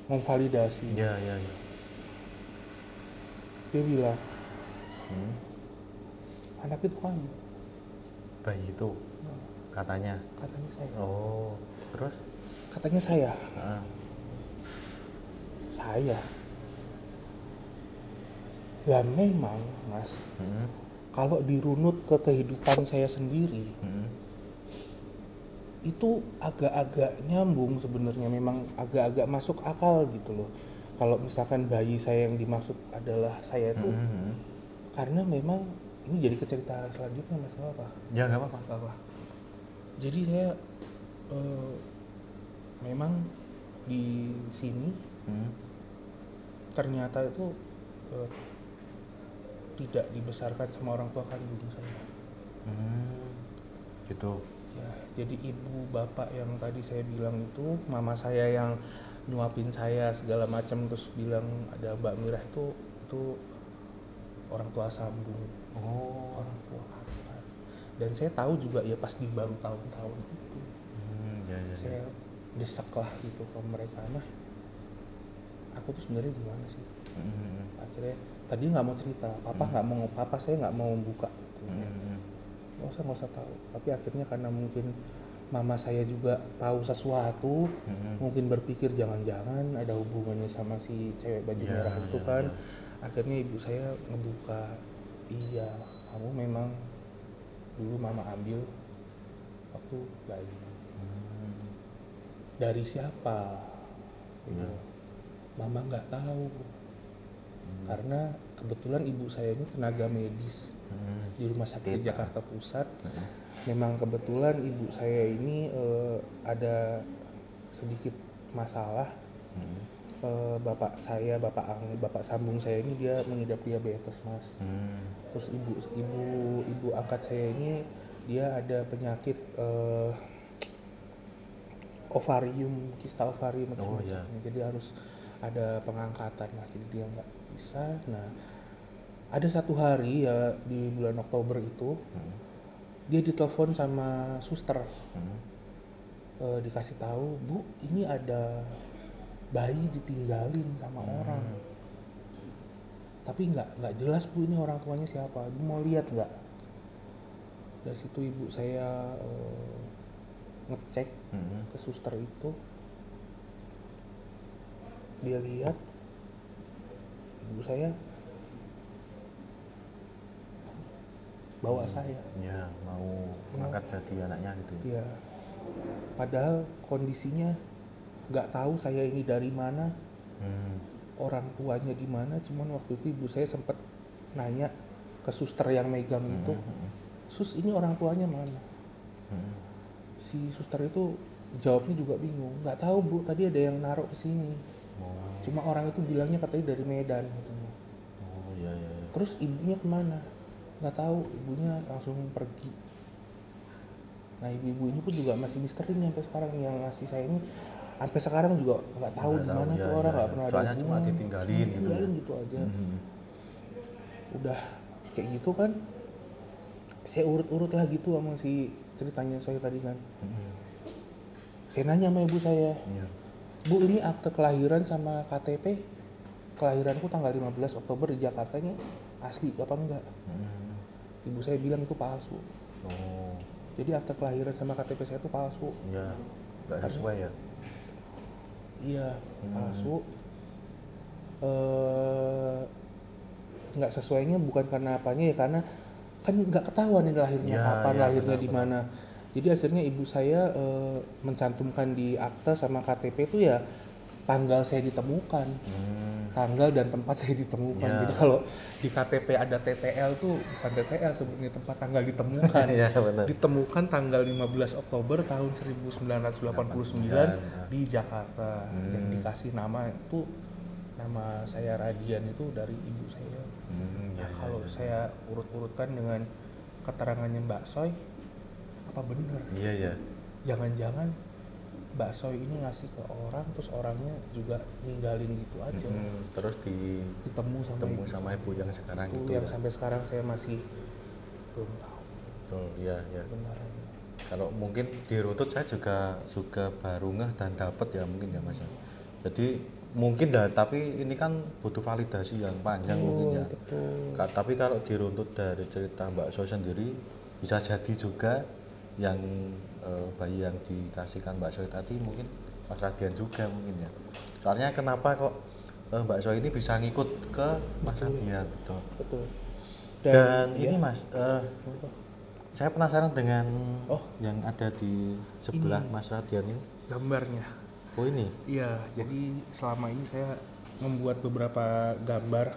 [SPEAKER 2] memvalidasi.
[SPEAKER 1] Ya.
[SPEAKER 2] Dia bilang, anak itu kamu.
[SPEAKER 1] Bayi itu katanya.
[SPEAKER 2] Katanya saya.
[SPEAKER 1] Oh, terus?
[SPEAKER 2] Katanya saya. Saya. Ya memang, Mas. Kalau dirunut ke kehidupan saya sendiri, itu agak-agak nyambung sebenarnya, memang agak-agak masuk akal gitu loh. Kalau misalkan bayi saya yang dimaksud adalah saya itu, karena memang ini jadi ke cerita selanjutnya, Mas, apa?
[SPEAKER 1] Ya nggak apa-apa.
[SPEAKER 2] Jadi saya memang di sini ternyata itu tidak dibesarkan sama orang tua kandung saya.
[SPEAKER 1] Gitu.
[SPEAKER 2] Ya, jadi ibu bapak yang tadi saya bilang itu, mama saya yang nyuapin saya segala macam terus bilang ada Mbak Mirah itu orang tua sambung.
[SPEAKER 1] Oh.
[SPEAKER 2] Orang tua angkat. Dan saya tahu juga ya pas di baru tahun-tahun itu.
[SPEAKER 1] Ya.
[SPEAKER 2] Saya desek lah gitu ke mereka, nah aku tuh sebenarnya gimana sih? Akhirnya tadi nggak mau cerita, papa saya nggak mau buka. Nggak usah tahu. Tapi akhirnya karena mungkin mama saya juga tahu sesuatu, mungkin berpikir jangan-jangan ada hubungannya sama si cewek baju merah itu kan. Akhirnya ibu saya ngebuka, iya kamu memang dulu mama ambil waktu bayi. Dari siapa? Mama nggak tahu. Karena kebetulan ibu saya ini tenaga medis di Rumah Sakit Jakarta Pusat. Memang kebetulan ibu saya ini ada sedikit masalah. Bapak sambung saya ini dia mengidap diabetes, Mas. Terus ibu angkat saya ini dia ada penyakit ovarium, kista ovarium. Jadi harus ada pengangkatan lah, jadi dia nggak bisa. Nah ada satu hari ya di bulan Oktober itu dia ditelepon sama suster, dikasih tahu, Bu ini ada bayi ditinggalin sama orang. tapi nggak jelas Bu ini orang tuanya siapa, Ibu mau lihat nggak. Dari situ ibu saya ngecek ke suster itu, dia lihat ibu saya bawa saya.
[SPEAKER 1] Ya, mau ngangkat jadi anaknya gitu.
[SPEAKER 2] Ya, padahal kondisinya nggak tahu saya ini dari mana, orang tuanya di mana. Cuman waktu itu ibu saya sempat nanya ke suster yang megang itu, Sus ini orang tuanya mana? Si suster itu jawabnya juga bingung, nggak tahu Bu, tadi ada yang naruh ke sini. Cuma orang itu bilangnya katanya dari Medan katanya.
[SPEAKER 1] Iya.
[SPEAKER 2] Terus ibunya kemana? Nggak tahu, ibunya langsung pergi. Nah ibu-ibu ini pun juga masih misteri nih sampai sekarang, yang ngasih saya ini sampai sekarang juga nggak tahu di mana tuh orang, nggak pernah ada
[SPEAKER 1] soalnya
[SPEAKER 2] hubungan.
[SPEAKER 1] cuma ditinggalin gitu.
[SPEAKER 2] Gitu aja. Udah kayak gitu kan, saya urut-urut lah gitu sama si ceritanya saya tadi kan. Saya nanya sama ibu saya, Bu ini akte kelahiran sama KTP kelahiranku tanggal 15 Oktober di Jakarta nya asli apa enggak? Ibu saya bilang itu palsu. Jadi akte kelahiran sama KTP saya itu palsu.
[SPEAKER 1] Iya, nggak sesuai ya?
[SPEAKER 2] Iya, palsu. Nggak sesuainya bukan karena apanya ya, karena kan nggak ketahuan ini lahirnya kapan, lahirnya di mana. Jadi akhirnya ibu saya mencantumkan di akte sama KTP itu ya tanggal saya ditemukan, tanggal dan tempat saya ditemukan. Jadi kalau di KTP ada TTL tuh bukan TTL sebenarnya, tempat tanggal ditemukan. Ditemukan tanggal 15 Oktober tahun 1989 di Jakarta, dan dikasih nama itu, nama saya Radian itu dari ibu saya. Kalau saya urut-urutkan dengan keterangannya Mbak Soy, apa bener?
[SPEAKER 1] Iya.
[SPEAKER 2] Jangan-jangan Mbak Soy ini ngasih ke orang, terus orangnya juga ninggalin gitu aja.
[SPEAKER 1] Terus
[SPEAKER 2] ditemu
[SPEAKER 1] sama ibu yang sekarang
[SPEAKER 2] itu
[SPEAKER 1] gitu
[SPEAKER 2] yang
[SPEAKER 1] ya.
[SPEAKER 2] sampai sekarang saya masih belum tahu.
[SPEAKER 1] Betul, iya.
[SPEAKER 2] Kebenarannya.
[SPEAKER 1] Kalau mungkin diruntut saya juga baru ngeh dan dapat ya mungkin ya Mas. Jadi mungkin tapi ini kan butuh validasi yang panjang mungkin ya.
[SPEAKER 2] Betul.
[SPEAKER 1] Tapi kalau diruntut dari cerita Mbak Soy sendiri, bisa jadi juga yang bayi yang dikasihkan Mbak Soy tadi mungkin Mas Radian juga mungkin ya. Soalnya kenapa kok Mbak Soy ini bisa ngikut ke Mas Radian? Betul. Dan ini Mas, saya penasaran dengan yang ada di sebelah ini, Mas Radian ini.
[SPEAKER 2] Gambarnya.
[SPEAKER 1] Oh ini?
[SPEAKER 2] Iya, jadi selama ini saya membuat beberapa gambar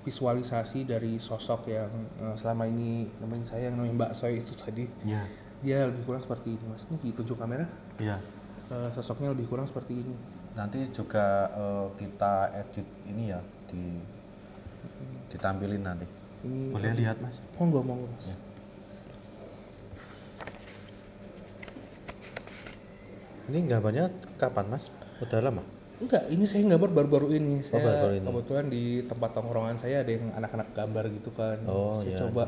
[SPEAKER 2] visualisasi dari sosok yang selama ini namanya saya, yang namanya Mbak Soy itu tadi.
[SPEAKER 1] Iya.
[SPEAKER 2] Dia lebih kurang seperti ini Mas, ini ditunjuk kamera.
[SPEAKER 1] Iya.
[SPEAKER 2] Sosoknya lebih kurang seperti ini.
[SPEAKER 1] Nanti juga kita edit ini ya, ditampilin nanti. Ini boleh lihat Mas?
[SPEAKER 2] Monggo Mas. Ya.
[SPEAKER 1] Ini gambarnya kapan Mas? Udah lama?
[SPEAKER 2] Enggak, ini saya gambar baru-baru ini. Saya
[SPEAKER 1] baru-baru ini.
[SPEAKER 2] Kebetulan di tempat tongkrongan saya ada yang anak-anak gambar gitu kan. Saya coba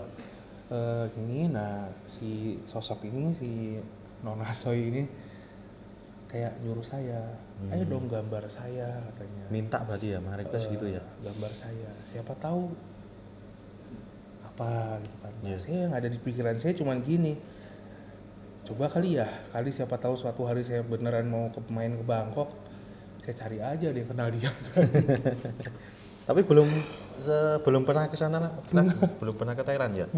[SPEAKER 2] ini, nah si sosok ini, si Nona Soy ini kayak nyuruh saya, ayo dong gambar saya katanya.
[SPEAKER 1] Minta berarti ya, request gitu ya?
[SPEAKER 2] Gambar saya, siapa tahu apa gitu kan. Saya yang ada di pikiran saya cuman gini, coba kali siapa tahu suatu hari saya beneran mau main ke Bangkok, saya cari aja dia kenal dia.
[SPEAKER 1] Tapi belum pernah ke sana, belum pernah ke Thailand ya?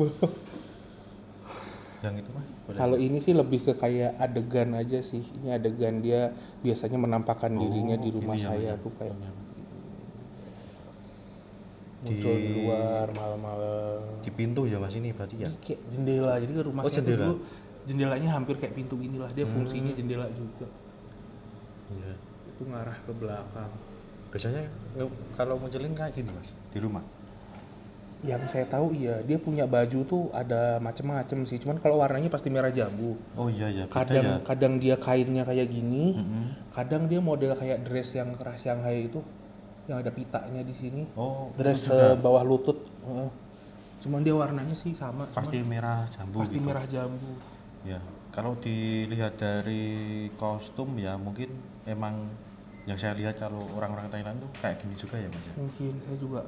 [SPEAKER 1] Yang itu Mas?
[SPEAKER 2] Kalau ini sih lebih ke kayak adegan aja sih. Ini adegan dia biasanya menampakkan dirinya di rumah saya tuh kayak muncul di luar malam-malam.
[SPEAKER 1] Di pintu ya Mas ini berarti ya?
[SPEAKER 2] Kayak jendela, jadi ke rumah saya
[SPEAKER 1] jendela.
[SPEAKER 2] Dulu jendelanya hampir kayak pintu inilah, dia fungsinya jendela juga.
[SPEAKER 1] Iya.
[SPEAKER 2] Itu ngarah ke belakang.
[SPEAKER 1] Biasanya kalau munculin kayak gini Mas, di rumah?
[SPEAKER 2] Yang saya tahu iya, dia punya baju tuh ada macem-macem sih, cuman kalau warnanya pasti merah jambu.
[SPEAKER 1] Oh iya.
[SPEAKER 2] Kadang dia kainnya kayak gini, kadang dia model kayak dress yang keras Shanghai itu, yang ada pitanya di sini.
[SPEAKER 1] Oh,
[SPEAKER 2] dress bawah lutut. Cuman dia warnanya sih sama.
[SPEAKER 1] Pasti merah jambu.
[SPEAKER 2] Pasti gitu. Merah jambu.
[SPEAKER 1] Ya, kalau dilihat dari kostum ya mungkin emang yang saya lihat kalau orang-orang Thailand tuh kayak gini juga ya Mas.
[SPEAKER 2] Mungkin saya juga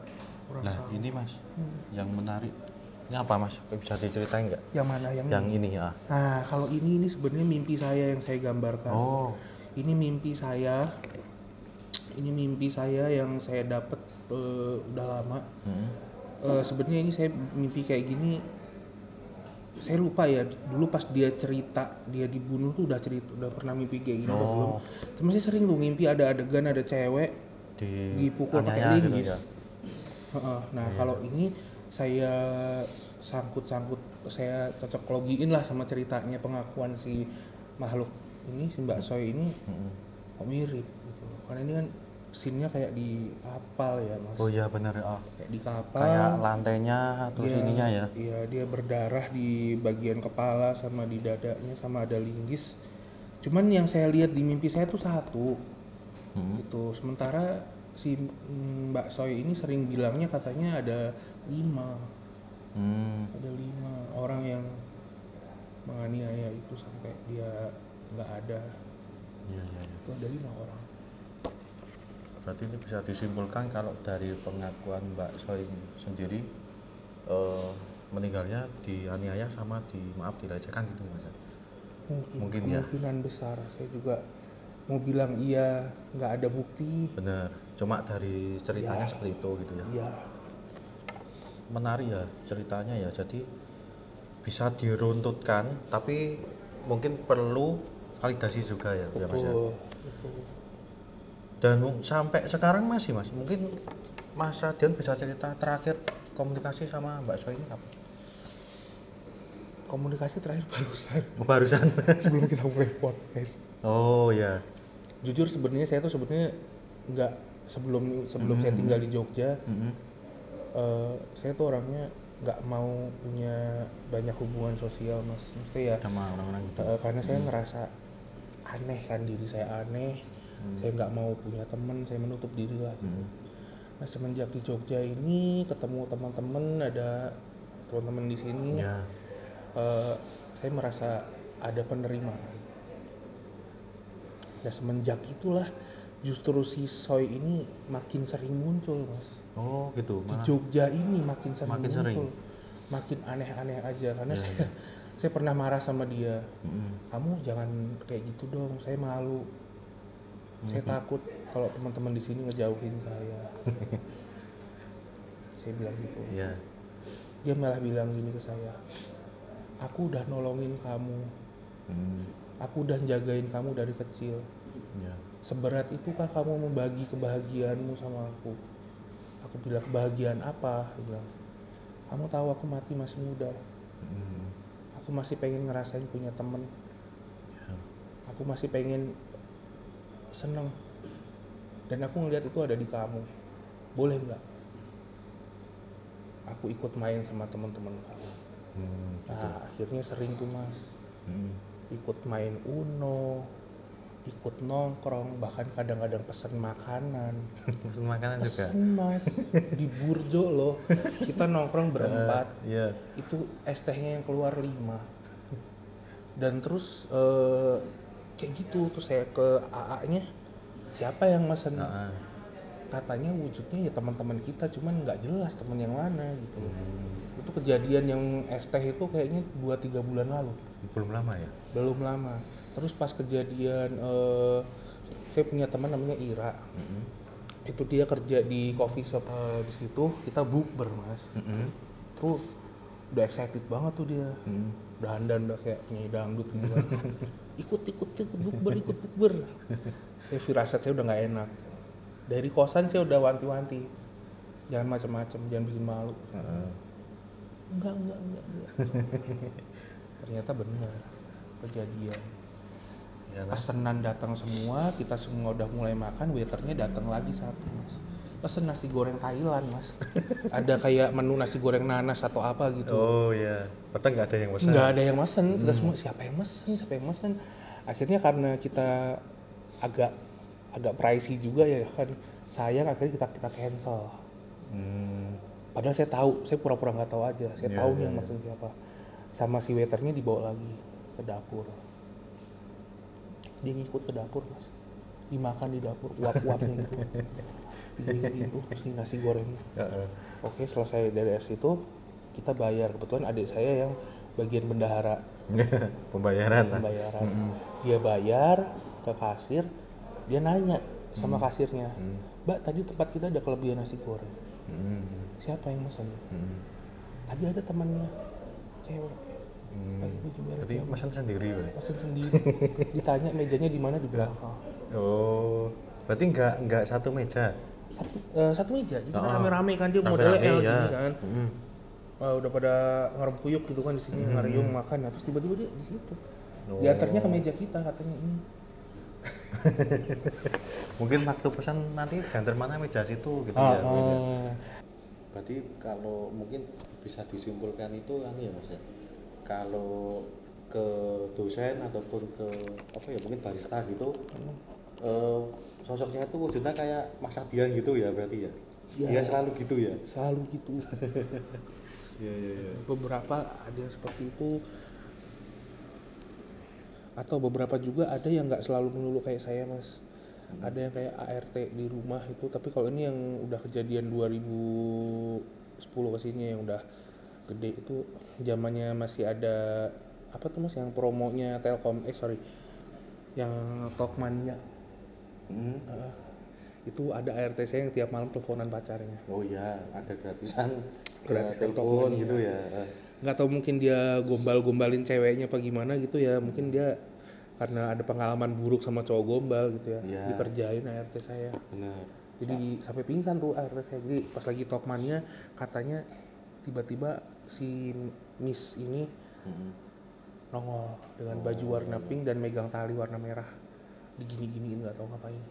[SPEAKER 2] kurang
[SPEAKER 1] Nah
[SPEAKER 2] tahu.
[SPEAKER 1] ini mas, yang menarik ini apa mas? Bisa diceritain nggak?
[SPEAKER 2] Yang mana
[SPEAKER 1] Yang ini ya.
[SPEAKER 2] Nah, kalau ini sebenarnya mimpi saya yang saya gambarkan.
[SPEAKER 1] Oh.
[SPEAKER 2] Ini mimpi saya. Ini mimpi saya yang saya dapat udah lama. Sebenarnya ini saya mimpi kayak gini. Saya lupa ya. Dulu pas dia cerita dia dibunuh tuh udah pernah mimpi kayak gini atau belum. Tapi saya sering tuh mimpi ada adegan ada cewek dipukul pakai linggis.
[SPEAKER 1] Gitu ya.
[SPEAKER 2] Nah, kalau ini saya sangkut-sangkut, saya cocok logiin lah sama ceritanya pengakuan si makhluk ini, si Mbak Soy ini, kok mirip gitu. Karena ini kan scene-nya kayak di kapal ya mas.
[SPEAKER 1] Oh iya benar ya.
[SPEAKER 2] Kayak di kapal.
[SPEAKER 1] Kayak lantainya atau sininya ya.
[SPEAKER 2] Iya, dia berdarah di bagian kepala sama di dadanya sama ada linggis. Cuman yang saya lihat di mimpi saya tuh satu. Gitu. Sementara si Mbak Soy ini sering bilangnya katanya ada 5. Ada 5 orang yang menganiaya itu sampai dia nggak ada.
[SPEAKER 1] Iya.
[SPEAKER 2] Itu ada 5 orang.
[SPEAKER 1] Berarti ini bisa disimpulkan kalau dari pengakuan Mbak Soy sendiri meninggalnya dianiaya sama dilecehkan gitu mas. Mungkin ya.
[SPEAKER 2] Kemungkinan besar. Saya juga mau bilang iya, nggak ada bukti.
[SPEAKER 1] Bener. Cuma dari ceritanya seperti itu gitu ya.
[SPEAKER 2] Iya.
[SPEAKER 1] Menarik ya ceritanya ya. Jadi bisa diruntutkan, tapi mungkin perlu validasi juga ya, ya mas ya.
[SPEAKER 2] Betul.
[SPEAKER 1] Dan sampai sekarang masih mas, mungkin Mas Radian bisa cerita terakhir komunikasi sama Mbak Soy ini apa?
[SPEAKER 2] Komunikasi terakhir
[SPEAKER 1] Barusan.
[SPEAKER 2] sebelum kita mulai podcast.
[SPEAKER 1] Oh ya.
[SPEAKER 2] Jujur sebenarnya saya tuh nggak sebelum saya tinggal di Jogja, saya tuh orangnya nggak mau punya banyak hubungan sosial mas, mesti ya
[SPEAKER 1] Sama orang-orang gitu.
[SPEAKER 2] karena saya ngerasa aneh kan, diri saya aneh. Saya nggak mau punya teman, saya menutup diri lah. Nah semenjak di Jogja ini ketemu teman-teman, ada teman-teman di sini,
[SPEAKER 1] Ya.
[SPEAKER 2] saya merasa ada penerimaan. Nah semenjak itulah justru si Soy ini makin sering muncul mas.
[SPEAKER 1] Oh gitu.
[SPEAKER 2] Di
[SPEAKER 1] Malah.
[SPEAKER 2] Jogja ini makin sering
[SPEAKER 1] Makin
[SPEAKER 2] muncul.
[SPEAKER 1] sering.
[SPEAKER 2] Makin aneh-aneh aja karena saya pernah marah sama dia. Kamu jangan kayak gitu dong, saya malu. Saya takut kalau teman-teman di sini ngejauhin saya. Saya bilang gitu.
[SPEAKER 1] Iya.
[SPEAKER 2] Dia malah bilang gini ke saya, aku udah nolongin kamu, aku udah jagain kamu dari kecil.
[SPEAKER 1] Ya.
[SPEAKER 2] Seberat itukah kamu membagi kebahagiaanmu sama aku? Aku bilang, kebahagiaan apa? Dia bilang, kamu tahu aku mati masih muda. Aku masih pengen ngerasain punya temen. Aku masih pengen seneng. Dan aku ngeliat itu ada di kamu. Boleh nggak? Aku ikut main sama teman-teman kamu. Nah akhirnya sering tuh mas. Ikut main Uno, ikut nongkrong, bahkan kadang-kadang pesen makanan.
[SPEAKER 1] Pesen makanan juga.
[SPEAKER 2] Pesen mas, di Burjo loh. Kita nongkrong berempat.
[SPEAKER 1] Iya.
[SPEAKER 2] Itu es tehnya yang keluar 5. Dan terus kayak gitu, terus saya ke AA-nya, siapa yang mesen? Katanya wujudnya ya teman-teman kita, cuman nggak jelas teman yang mana gitu. Itu kejadian yang es teh itu kayaknya 2-3 bulan lalu.
[SPEAKER 1] Belum lama ya?
[SPEAKER 2] Belum lama. Terus pas kejadian saya punya teman namanya Ira. Itu dia kerja di coffee shop di situ, kita bukber mas. Tuh udah excited banget tuh dia. Dandan udah kayak penyanyi dangdut gitu kan. ikut bukber. Saya firasat saya udah nggak enak. Dari kosan saya udah wanti-wanti, jangan macam-macam, jangan bikin malu. Enggak. Ternyata benar kejadian. Pesanan datang semua, kita semua udah mulai makan, waiternya datang lagi satu mas. Pesen nasi goreng Thailand mas. Ada kayak menu nasi goreng nanas atau apa gitu.
[SPEAKER 1] Oh iya. Padahal nggak ada yang pesan.
[SPEAKER 2] Nggak ada yang mesen. Kita semua siapa yang mesen. Akhirnya karena kita agak pricey juga ya kan, sayang akhirnya kita cancel. Padahal saya tahu, saya pura-pura nggak tahu aja. Saya tahu nih yang mesen siapa. Sama si waiternya dibawa lagi ke dapur. Dia ngikut ke dapur mas, dimakan di dapur, uap-uapnya gitu. Itu si nasi gorengnya. Oke, selesai dari situ kita bayar. Kebetulan adik saya yang bagian bendahara
[SPEAKER 1] Pembayaran lah.
[SPEAKER 2] pembayaran. Dia bayar ke kasir, dia nanya sama kasirnya, Mbak tadi tempat kita ada kelebihan nasi goreng. Siapa yang pesan? Tadi ada temannya cewek. Pakai baju merah.
[SPEAKER 1] Berarti pesan sendiri, Pak.
[SPEAKER 2] Pesan sendiri. Ditanya mejanya di mana, di belakang.
[SPEAKER 1] Oh, berarti nggak satu meja.
[SPEAKER 2] Satu meja, jadi kan rame-rame kan, dia modelnya L gini kan. Udah pada ngerempuyuk gitu kan di sini, ngariung makan, terus tiba-tiba dia di situ. Diantarnya ke meja kita katanya ini.
[SPEAKER 1] Mungkin waktu pesan nanti diantar mana meja situ gitu ya. Berarti kalau mungkin bisa disimpulkan itu kan ya Mas ya. Kalau ke dosen ataupun ke apa ya mungkin barista gitu, sosoknya itu wujudnya kayak Mas Radian gitu ya berarti ya. Dia selalu gitu ya.
[SPEAKER 2] Selalu gitu.
[SPEAKER 1] Iya.
[SPEAKER 2] Beberapa ada yang seperti itu, atau beberapa juga ada yang nggak selalu melulu kayak saya Mas. Ada yang kayak ART di rumah itu, tapi kalau ini yang udah kejadian 2010 kesini yang udah gede itu, zamannya masih ada apa tuh Mas yang promonya Telkom, yang Talkmania. Itu ada ART saya yang tiap malam teleponan pacarnya.
[SPEAKER 1] Oh iya, ada gratisan
[SPEAKER 2] Gratisan
[SPEAKER 1] telepon
[SPEAKER 2] Talkmania.
[SPEAKER 1] gitu ya.
[SPEAKER 2] Nggak tahu mungkin dia gombal-gombalin ceweknya apa gimana gitu ya, mungkin dia karena ada pengalaman buruk sama cowok gombal gitu ya, dikerjain ART saya.
[SPEAKER 1] Benar.
[SPEAKER 2] Jadi sampai pingsan tuh ART saya. Jadi pas lagi Talkmania katanya tiba-tiba si Miss ini nongol dengan baju warna pink dan megang tali warna merah, digini-giniin nggak tahu ngapain.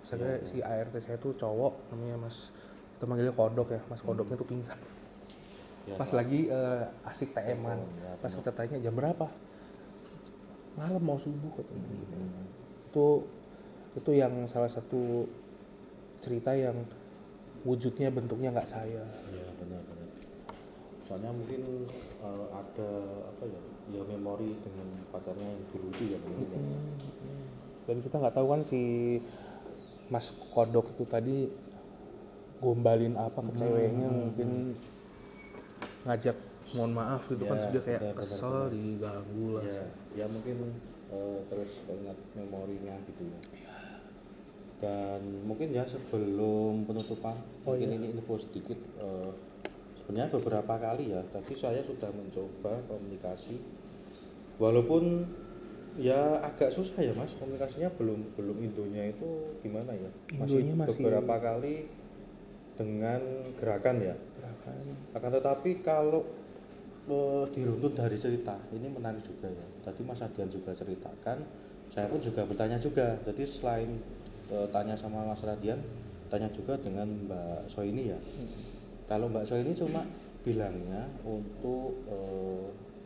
[SPEAKER 2] Saya si ART saya tuh cowok namanya Mas, kita manggilnya Kodok ya, Mas Kodoknya tuh pingsan. Pas lagi asik TM-an, pas kita tanya jam berapa, malam mau subuh katanya. Itu yang salah satu cerita yang wujudnya bentuknya nggak saya.
[SPEAKER 1] Iya benar. Soalnya mungkin ada apa ya memori dengan pacarnya yang dulu itu ya mungkin.
[SPEAKER 2] Dan kita nggak tahu kan si Mas Kodok itu tadi gombalin apa ke ceweknya, mungkin ngajak mohon maaf gitu kan, terus dia kayak kesel, diganggu lah.
[SPEAKER 1] Ya mungkin terus ingat memorinya gitu ya. Dan mungkin ya sebelum penutupan mungkin ini info sedikit, sebenarnya beberapa kali ya tadi saya sudah mencoba komunikasi, walaupun ya agak susah ya Mas komunikasinya, belum indonya itu gimana ya, masih beberapa kali dengan gerakan ya. Akan tetapi kalau diruntut dari cerita ini menarik juga ya. Tadi Mas Adian juga ceritakan, saya pun juga bertanya juga. Jadi selain tanya sama Mas Radian, tanya juga dengan Mbak Soini ya. Kalau Mbak Soini cuma bilangnya untuk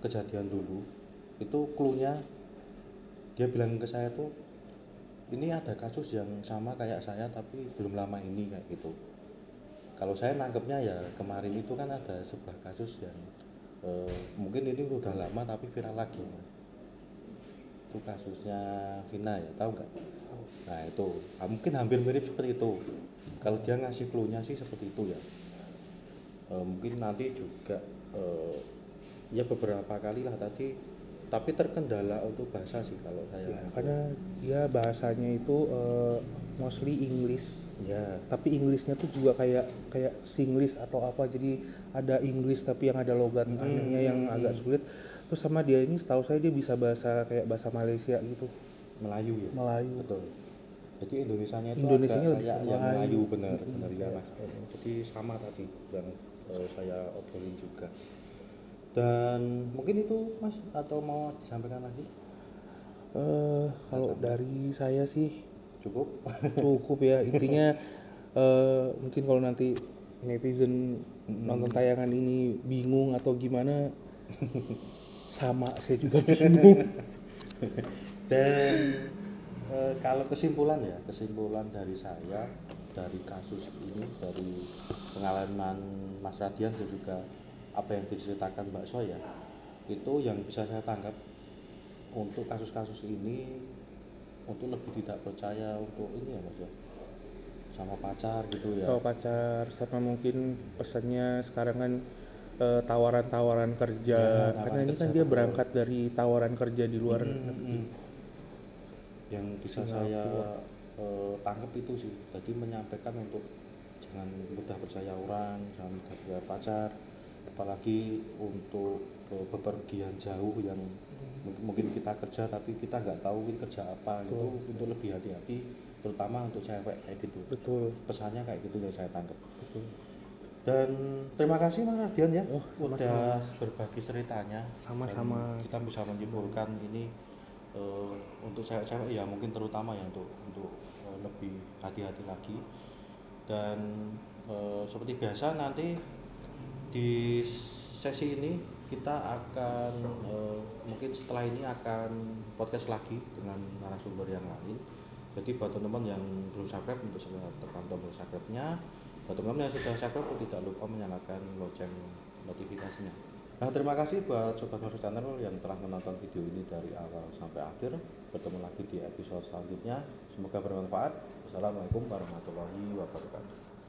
[SPEAKER 1] kejadian dulu itu cluenya, dia bilang ke saya tuh ini ada kasus yang sama kayak saya tapi belum lama ini kayak gitu. Kalau saya nangkepnya ya kemarin itu kan ada sebuah kasus yang mungkin ini udah lama tapi viral lagi. Itu kasusnya Vina ya, tahu nggak? Nah itu mungkin hampir mirip seperti itu. Kalau dia ngasih clue-nya sih seperti itu ya. Mungkin nanti juga ya beberapa kali lah tadi, tapi terkendala untuk bahasa sih kalau saya.
[SPEAKER 2] Ya, karena dia bahasanya itu mostly English.
[SPEAKER 1] Ya.
[SPEAKER 2] Tapi Inggrisnya tuh juga kayak Singlish atau apa, jadi ada English tapi yang ada logat anehnya yang agak sulit. Terus sama dia ini setahu saya dia bisa bahasa kayak bahasa Malaysia gitu.
[SPEAKER 1] Melayu ya.
[SPEAKER 2] Melayu.
[SPEAKER 1] Betul. Jadi Indonesianya itu
[SPEAKER 2] Indonesianya
[SPEAKER 1] agak
[SPEAKER 2] lebih
[SPEAKER 1] kayak yang Melayu benar ya Mas.
[SPEAKER 2] Iya.
[SPEAKER 1] Jadi sama tadi yang saya obrolin juga. Dan mungkin itu Mas, atau mau disampaikan lagi?
[SPEAKER 2] Kalau dari saya sih
[SPEAKER 1] cukup
[SPEAKER 2] ya, intinya mungkin kalau nanti netizen nonton tayangan ini bingung atau gimana, sama saya juga bingung.
[SPEAKER 1] Dan kalau kesimpulan dari saya dari kasus ini, dari pengalaman Mas Radian dan juga apa yang diceritakan Mbak Soya, itu yang bisa saya tangkap untuk kasus-kasus ini, untuk lebih tidak percaya untuk ini ya Mas ya, sama pacar gitu ya.
[SPEAKER 2] Sama pacar, sama mungkin pesannya sekarang kan tawaran-tawaran kerja.
[SPEAKER 1] Ya,
[SPEAKER 2] Karena
[SPEAKER 1] tawaran
[SPEAKER 2] ini kan
[SPEAKER 1] kerja,
[SPEAKER 2] dia
[SPEAKER 1] betul.
[SPEAKER 2] berangkat dari tawaran kerja di luar negeri.
[SPEAKER 1] Yang bisa saya tangkap itu sih, jadi menyampaikan untuk jangan mudah percaya orang, jangan mudah percaya pacar, apalagi untuk bepergian jauh yang mungkin kita kerja tapi kita nggak tahu mungkin kerja apa gitu, untuk lebih hati-hati, terutama untuk cewek kayak gitu.
[SPEAKER 2] Betul.
[SPEAKER 1] Pesannya kayak gitu yang saya tangkap.
[SPEAKER 2] Betul.
[SPEAKER 1] Dan terima kasih Mas Ardian ya,
[SPEAKER 2] sama-sama.
[SPEAKER 1] udah berbagi ceritanya.
[SPEAKER 2] Sama-sama.
[SPEAKER 1] Dan kita bisa menyimpulkan ini untuk cewek-cewek ya mungkin terutama ya untuk lebih hati-hati lagi. Dan seperti biasa nanti di sesi ini kita akan mungkin setelah ini akan podcast lagi dengan narasumber yang lain. Jadi buat teman-teman yang belum subscribe untuk segera tekan tombol subscribe-nya. Buat teman-teman yang sudah subscribe tidak lupa menyalakan lonceng notifikasinya. Nah, terima kasih buat Sobat Masuk Channel yang telah menonton video ini dari awal sampai akhir. Bertemu lagi di episode selanjutnya. Semoga bermanfaat. Wassalamualaikum warahmatullahi wabarakatuh.